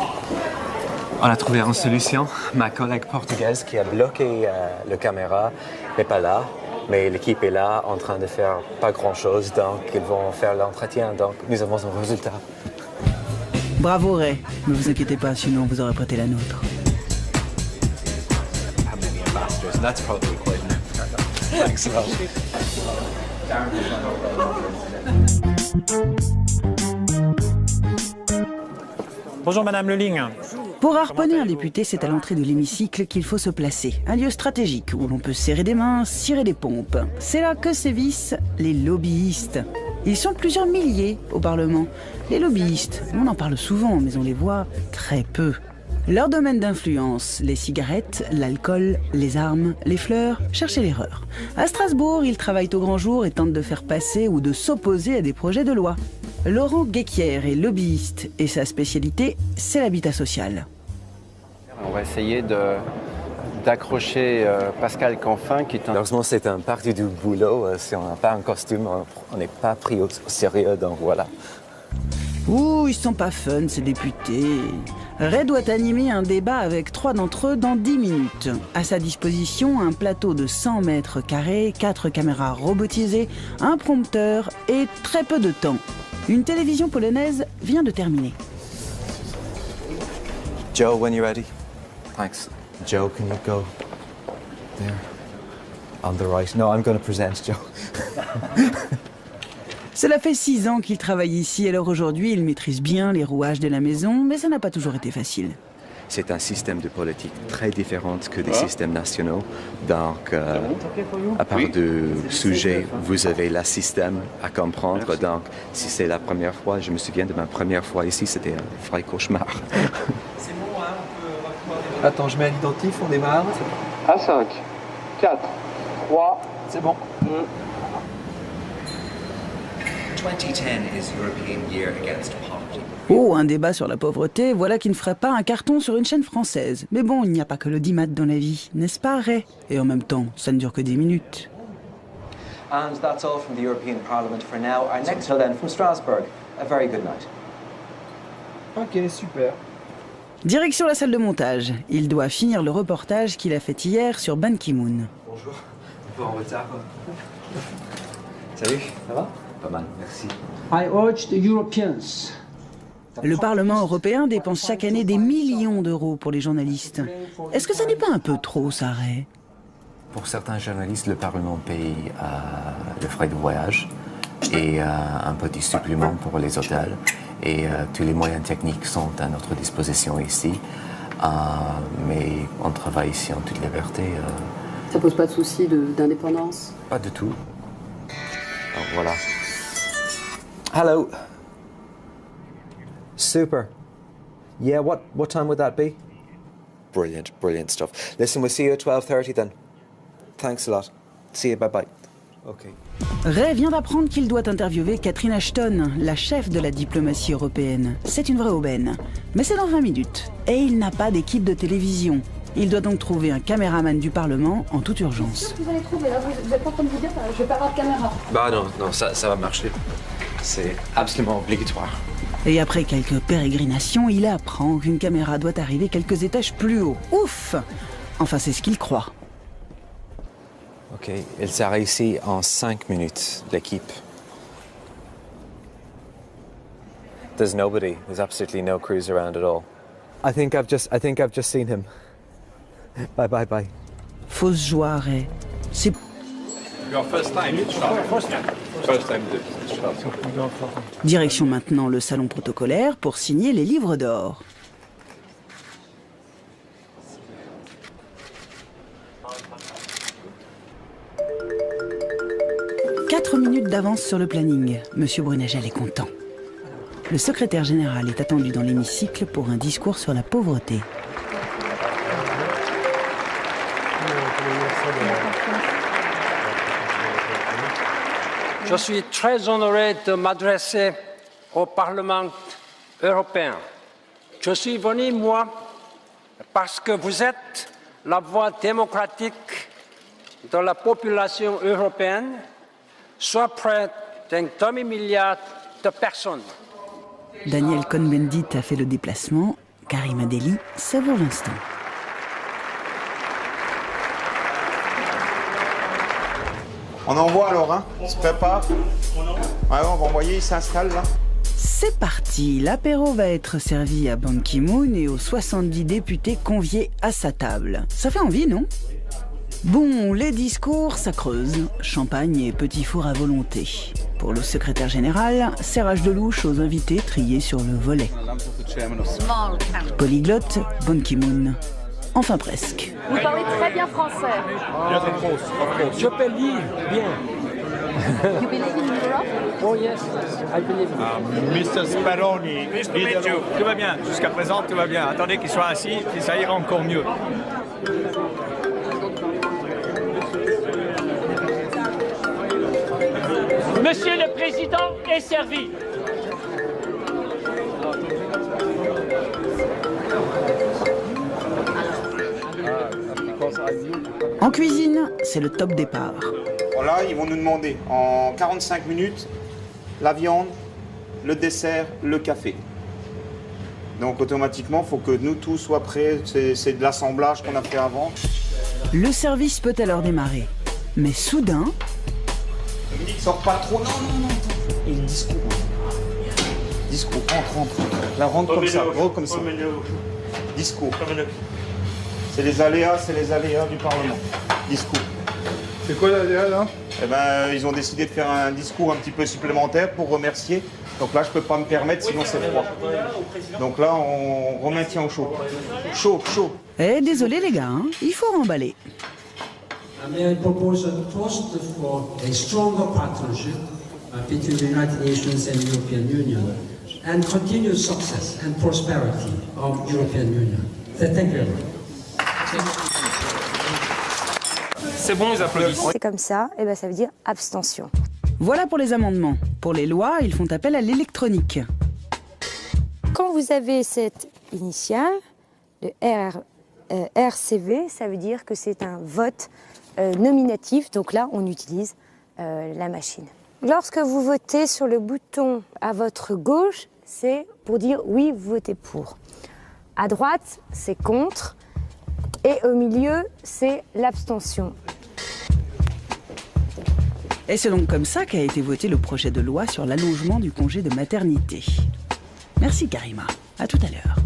On a trouvé une solution. Ma collègue portugaise qui a bloqué la caméra n'est pas là, mais l'équipe est là en train de faire pas grand-chose, donc ils vont faire l'entretien, donc nous avons un résultat. Bravo Ray, ne vous inquiétez pas, sinon vous aurez prêté la nôtre. Bonjour Madame Lulling. Pour harponner un député, c'est à l'entrée de l'hémicycle qu'il faut se placer. Un lieu stratégique où l'on peut serrer des mains, cirer des pompes. C'est là que sévissent les lobbyistes. Ils sont plusieurs milliers au Parlement. Les lobbyistes, on en parle souvent, mais on les voit très peu. Leur domaine d'influence, les cigarettes, l'alcool, les armes, les fleurs, cherchez l'erreur. À Strasbourg, ils travaillent au grand jour et tentent de faire passer ou de s'opposer à des projets de loi. Laurent Guéquier est lobbyiste et sa spécialité, c'est l'habitat social. On va essayer d'accrocher Pascal Canfin qui est un... Heureusement, c'est un parti du boulot. Si on n'a pas un costume, on n'est pas pris au sérieux, donc voilà. Ouh, ils sont pas fun, ces députés. Ray doit animer un débat avec 3 d'entre eux dans 10 minutes. À sa disposition, un plateau de 100 mètres carrés, 4 caméras robotisées, un prompteur et très peu de temps. Une télévision polonaise vient de terminer. Joe, when you're ready. Thanks. Joe, can you go there? On the right. No, I'm going to present, Joe. Cela fait 6 ans qu'il travaille ici, alors aujourd'hui il maîtrise bien les rouages de la maison, mais ça n'a pas toujours été facile. C'est un système de politique très différent que des systèmes nationaux. Donc, à part de sujets, vous avez le système à comprendre. Donc, si c'est la première fois, je me souviens de ma première fois ici, c'était un vrai cauchemar. C'est bon, hein, on peut... Attends, je mets un identif, on démarre. À 5, 4, 3... C'est bon. 2010 is European Year Against Poverty. Oh, un débat sur la pauvreté, voilà qui ne ferait pas un carton sur une chaîne française. Mais bon, il n'y a pas que l'audimat dans la vie, n'est-ce pas, Ray? Et en même temps, ça ne dure que 10 minutes. And that's all from the European Parliament for now. Our next till then from Strasbourg. A very good night. Ok, super. Direction la salle de montage. Il doit finir le reportage qu'il a fait hier sur Ban Ki-moon. Bonjour, un peu en retard. Salut, ça va? Pas mal, merci. I urge the Europeans. Le Parlement européen dépense chaque année des millions d'euros pour les journalistes. Est-ce que ça n'est pas un peu trop, Sareh? Pour certains journalistes, le Parlement paye le frais de voyage et un petit supplément pour les hôtels. Et tous les moyens techniques sont à notre disposition ici. Mais on travaille ici en toute liberté. Ça pose pas de souci d'indépendance? Pas du tout. Alors, voilà. Hello. Super. Yeah, what time would that be? Brilliant, brilliant stuff. Listen, we'll see you at 12:30 then. Thanks a lot. See you, bye-bye. Okay. Ray vient d'apprendre qu'il doit interviewer Catherine Ashton, la chef de la diplomatie européenne. C'est une vraie aubaine. Mais c'est dans 20 minutes. Et il n'a pas d'équipe de télévision. Il doit donc trouver un caméraman du Parlement en toute urgence. Vous allez trouver, là, vous êtes en train de vous dire, je vais pas avoir de caméra. Bah non, ça va marcher. C'est absolument obligatoire. Et après quelques pérégrinations, il apprend qu'une caméra doit arriver quelques étages plus haut. Ouf! Enfin, c'est ce qu'il croit. Ok, il sera ici en 5 minutes, l'équipe. There's nobody. There's absolutely no crews around at all. I think I've just seen him. Bye, bye, bye. Fausse joie, Ray. C'est... Direction maintenant le salon protocolaire pour signer les livres d'or. « 4 minutes d'avance sur le planning. Monsieur Brunagel est content. Le secrétaire général est attendu dans l'hémicycle pour un discours sur la pauvreté. Je suis très honoré de m'adresser au Parlement européen. Je suis venu, moi, parce que vous êtes la voix démocratique de la population européenne, soit près d'un demi-milliard de personnes. Daniel Cohn-Bendit a fait le déplacement. Karima Delli savoure l'instant. On envoie alors, hein? On se prépare. Ouais, on va envoyer, il s'installe là. C'est parti. L'apéro va être servi à Ban Ki-moon et aux 70 députés conviés à sa table. Ça fait envie, non? Bon, les discours, ça creuse. Champagne et petit four à volonté. Pour le secrétaire général, serrage de louche aux invités triés sur le volet. Polyglotte, Ban Ki-moon. Enfin presque. Vous parlez très bien français. Je peux lire bien. You believe in Europe? Oh yes, I believe in Mr. Speroni. Tout va bien. Jusqu'à présent, tout va bien. Attendez qu'il soit assis et ça ira encore mieux. Monsieur le Président est servi. En cuisine, c'est le top départ. Voilà, ils vont nous demander en 45 minutes la viande, le dessert, le café. Donc automatiquement, il faut que nous tous soient prêts. C'est de l'assemblage qu'on a fait avant. Le service peut alors démarrer. Mais soudain... Dominique, sort pas trop. Non. Et le discours. Discours, entre. La rentre comme ça, gros comme ça. Discours. C'est les aléas du Parlement. Discours. C'est quoi l'aléa là? Eh ben, ils ont décidé de faire un discours un petit peu supplémentaire pour remercier. Donc là, je peux pas me permettre, sinon c'est froid. Donc là, on remaintient au chaud. Chaud. Eh, désolé les gars, hein, il faut remballer. I propose a toast for a stronger partnership between the United Nations and the European Union and continued success and prosperity of the European Union. Thank you very much. C'est bon, ils applaudissent. C'est comme ça, et ben ça veut dire abstention. Voilà pour les amendements. Pour les lois, ils font appel à l'électronique. Quand vous avez cette initiale, le RCV, ça veut dire que c'est un vote nominatif. Donc là, on utilise la machine. Lorsque vous votez sur le bouton à votre gauche, c'est pour dire oui, vous votez pour. À droite, c'est contre. Et au milieu, c'est l'abstention. Et c'est donc comme ça qu'a été voté le projet de loi sur l'allongement du congé de maternité. Merci Karima, à tout à l'heure.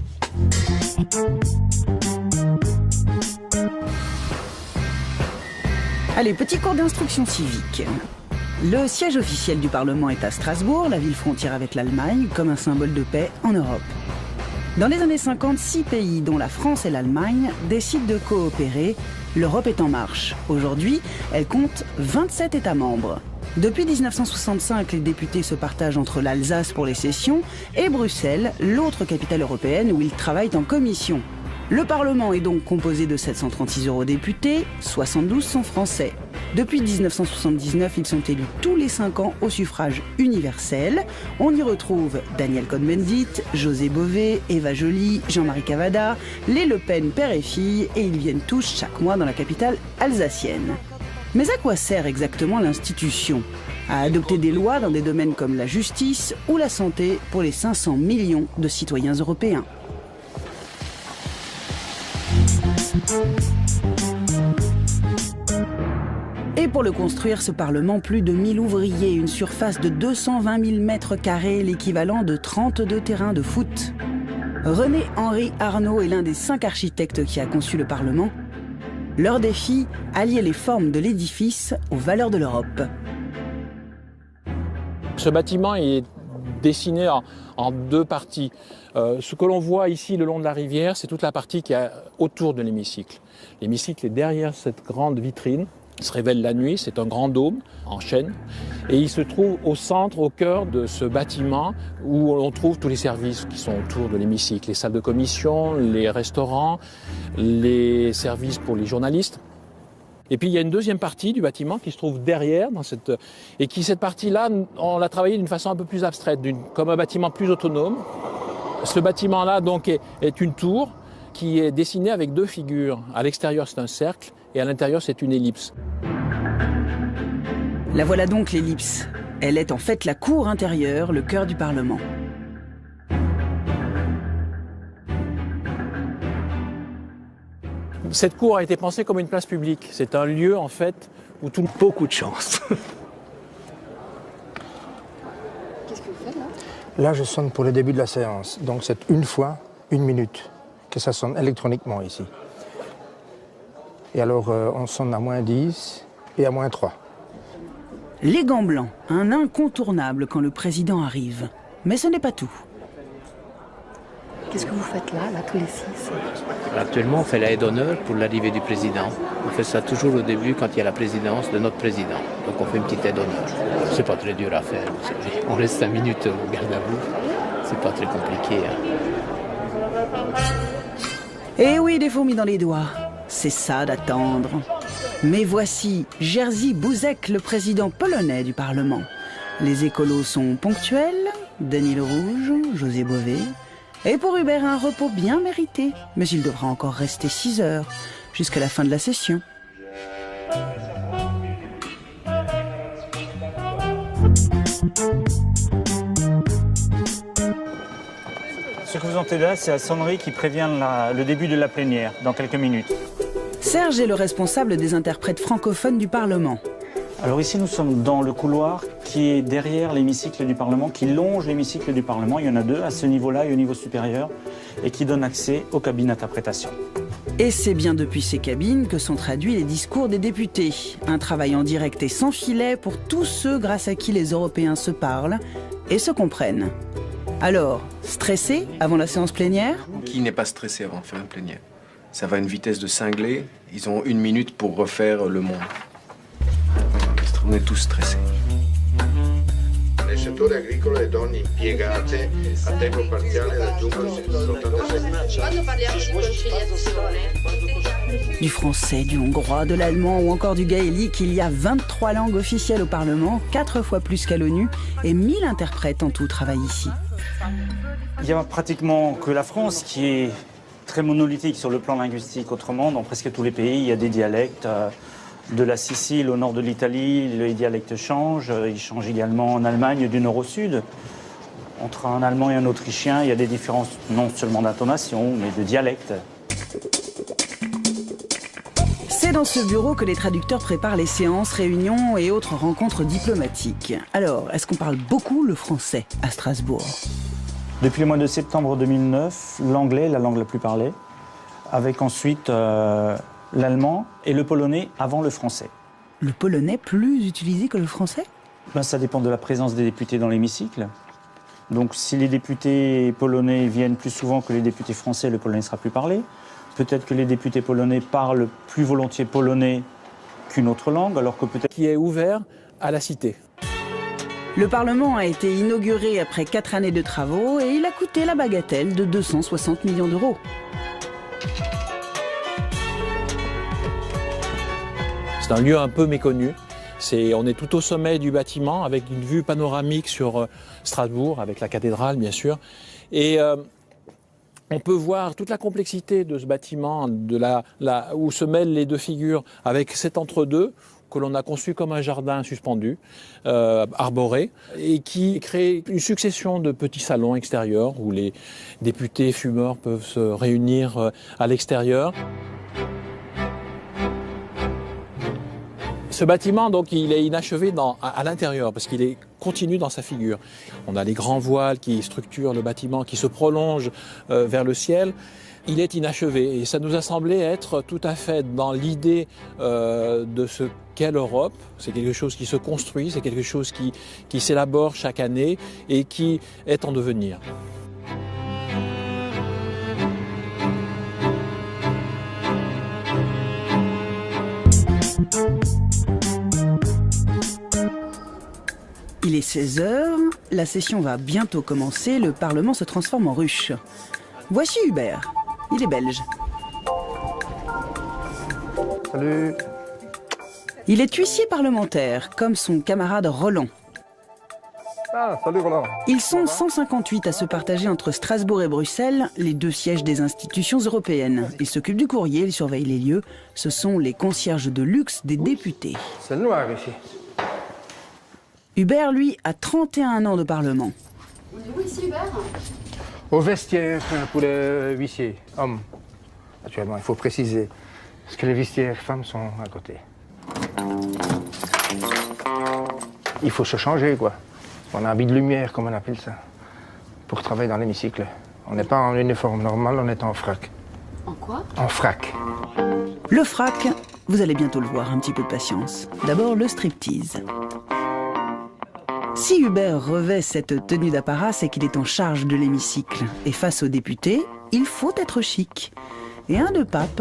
Allez, petit cours d'instruction civique. Le siège officiel du Parlement est à Strasbourg, la ville frontière avec l'Allemagne, comme un symbole de paix en Europe. Dans les années 50, 6 pays, dont la France et l'Allemagne, décident de coopérer. L'Europe est en marche. Aujourd'hui, elle compte 27 États membres. Depuis 1965, les députés se partagent entre l'Alsace pour les sessions et Bruxelles, l'autre capitale européenne où ils travaillent en commission. Le Parlement est donc composé de 736 eurodéputés, 72 sont français. Depuis 1979, ils sont élus tous les 5 ans au suffrage universel. On y retrouve Daniel Cohn-Bendit, José Bové, Eva Joly, Jean-Marie Cavada, les Le Pen père et fille, et ils viennent tous chaque mois dans la capitale alsacienne. Mais à quoi sert exactement l'institution ? À adopter des lois dans des domaines comme la justice ou la santé pour les 500 millions de citoyens européens. Et pour le construire, ce Parlement, plus de 1000 ouvriers, une surface de 220 000 mètres carrés, l'équivalent de 32 terrains de foot. René-Henri Arnaud est l'un des 5 architectes qui a conçu le Parlement. Leur défi, allier les formes de l'édifice aux valeurs de l'Europe. Ce bâtiment est dessiné en 2 parties. Ce que l'on voit ici le long de la rivière, c'est toute la partie qui est autour de l'hémicycle. L'hémicycle est derrière cette grande vitrine. Il se révèle la nuit, c'est un grand dôme en chêne. Et il se trouve au centre, au cœur de ce bâtiment où on trouve tous les services qui sont autour de l'hémicycle. Les salles de commission, les restaurants, les services pour les journalistes. Et puis il y a une deuxième partie du bâtiment qui se trouve derrière, et cette partie-là, on l'a travaillée d'une façon un peu plus abstraite, comme un bâtiment plus autonome. Ce bâtiment-là donc est une tour qui est dessinée avec 2 figures. À l'extérieur, c'est un cercle et à l'intérieur, c'est une ellipse. La voilà donc l'ellipse. Elle est en fait la cour intérieure, le cœur du Parlement. Cette cour a été pensée comme une place publique. C'est un lieu en fait où tout... Beaucoup de chance. Qu'est-ce que vous faites là ? Là, je sonne pour le début de la séance. Donc c'est une fois, 1 minute que ça sonne électroniquement ici. Et alors, on sonne à -10 et à -3. Les gants blancs, un incontournable quand le président arrive. Mais ce n'est pas tout. Qu'est-ce que vous faites là tous les 6 ? Actuellement, on fait la haie d'honneur pour l'arrivée du président. On fait ça toujours au début quand il y a la présidence de notre président. Donc on fait une petite haie d'honneur. C'est pas très dur à faire, vous savez. On reste 5 minutes au garde à vous. C'est pas très compliqué. Eh oui, des fourmis dans les doigts. C'est ça d'attendre. Mais voici Jerzy Buzek, le président polonais du Parlement. Les écolos sont ponctuels, Denis Le Rouge, José Bové. Et pour Hubert, un repos bien mérité. Mais il devra encore rester 6 heures, jusqu'à la fin de la session. Ce que vous entendez là, c'est la sonnerie qui prévient le début de la plénière, dans quelques minutes. Serge est le responsable des interprètes francophones du Parlement. Alors ici, nous sommes dans le couloir qui est derrière l'hémicycle du Parlement, qui longe l'hémicycle du Parlement. Il y en a 2, à ce niveau-là et au niveau supérieur, et qui donne accès aux cabines d'interprétation. Et c'est bien depuis ces cabines que sont traduits les discours des députés. Un travail en direct et sans filet pour tous ceux grâce à qui les Européens se parlent et se comprennent. Alors, stressé avant la séance plénière ? Qui n'est pas stressé avant de faire une plénière ? Ça va à une vitesse de cinglé. Ils ont 1 minute pour refaire le monde. On est tous stressés. Nel settore agricolo le donne impiegate a tempo parziale raggiungono l'86%. Du français, du hongrois, de l'allemand ou encore du gaélique, il y a 23 langues officielles au Parlement, 4 fois plus qu'à l'ONU, et 1000 interprètes en tout travaillent ici. Il n'y a pratiquement que la France qui est très monolithique sur le plan linguistique. Autrement, dans presque tous les pays, il y a des dialectes. De la Sicile au nord de l'Italie, les dialectes changent. Ils changent également en Allemagne du nord au sud. Entre un Allemand et un Autrichien, il y a des différences non seulement d'intonation, mais de dialecte. C'est dans ce bureau que les traducteurs préparent les séances, réunions et autres rencontres diplomatiques. Alors, est-ce qu'on parle beaucoup le français à Strasbourg? Depuis le mois de septembre 2009, l'anglais est la langue la plus parlée, avec ensuite l'allemand et le polonais avant le français. Le polonais plus utilisé que le français? Ça dépend de la présence des députés dans l'hémicycle. Donc si les députés polonais viennent plus souvent que les députés français, le polonais sera plus parlé. Peut-être que les députés polonais parlent plus volontiers polonais qu'une autre langue, alors que peut-être... Qui est ouvert à la cité. Le Parlement a été inauguré après 4 années de travaux et il a coûté la bagatelle de 260 millions d'euros. C'est un lieu un peu méconnu. On est tout au sommet du bâtiment avec une vue panoramique sur Strasbourg, avec la cathédrale bien sûr. Et on peut voir toute la complexité de ce bâtiment, où se mêlent les deux figures, avec cet entre-deux que l'on a conçu comme un jardin suspendu, arboré, et qui crée une succession de petits salons extérieurs où les députés fumeurs peuvent se réunir à l'extérieur. Ce bâtiment, donc, il est inachevé à l'intérieur parce qu'il est continu dans sa figure. On a les grands voiles qui structurent le bâtiment, qui se prolongent vers le ciel. Il est inachevé et ça nous a semblé être tout à fait dans l'idée de ce qu'est l'Europe. C'est quelque chose qui se construit, c'est quelque chose qui s'élabore chaque année et qui est en devenir. Il est 16h, la session va bientôt commencer, le Parlement se transforme en ruche. Voici Hubert, il est belge. Salut. Il est huissier parlementaire, comme son camarade Roland. Ah, salut Roland. Ils sont 158 à se partager entre Strasbourg et Bruxelles, les deux sièges des institutions européennes. Ils s'occupent du courrier, ils surveillent les lieux. Ce sont les concierges de luxe des députés. C'est le noir ici. Hubert, lui, a 31 ans de parlement. On est où ici, Hubert? Au vestiaire pour les huissiers, hommes. Actuellement, il faut préciser. Parce que les vestiaires femmes sont à côté. Il faut se changer, quoi. On a un habit de lumière, comme on appelle ça, pour travailler dans l'hémicycle. On n'est pas en uniforme normal, on est en frac. En quoi? En frac. Le frac, vous allez bientôt le voir, un petit peu de patience. D'abord, le striptease. Si Hubert revêt cette tenue d'apparat, c'est qu'il est en charge de l'hémicycle. Et face aux députés, il faut être chic. Et un de pape,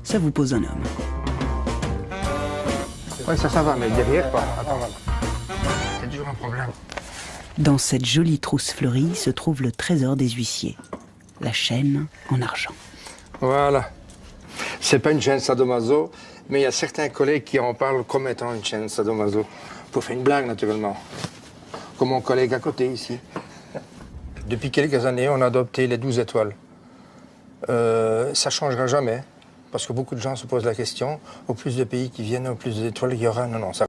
ça vous pose un homme. Oui, ça va, mais derrière, pas. Attends, c'est toujours un problème. Dans cette jolie trousse fleurie se trouve le trésor des huissiers. La chaîne en argent. Voilà. C'est pas une chaîne sadomaso, mais il y a certains collègues qui en parlent comme étant une chaîne sadomaso. Pour faire une blague, naturellement. Comme mon collègue à côté, ici. Depuis quelques années, on a adopté les 12 étoiles. Ça changera jamais, parce que beaucoup de gens se posent la question, au plus de pays qui viennent, au plus d'étoiles il y aura. Non, ça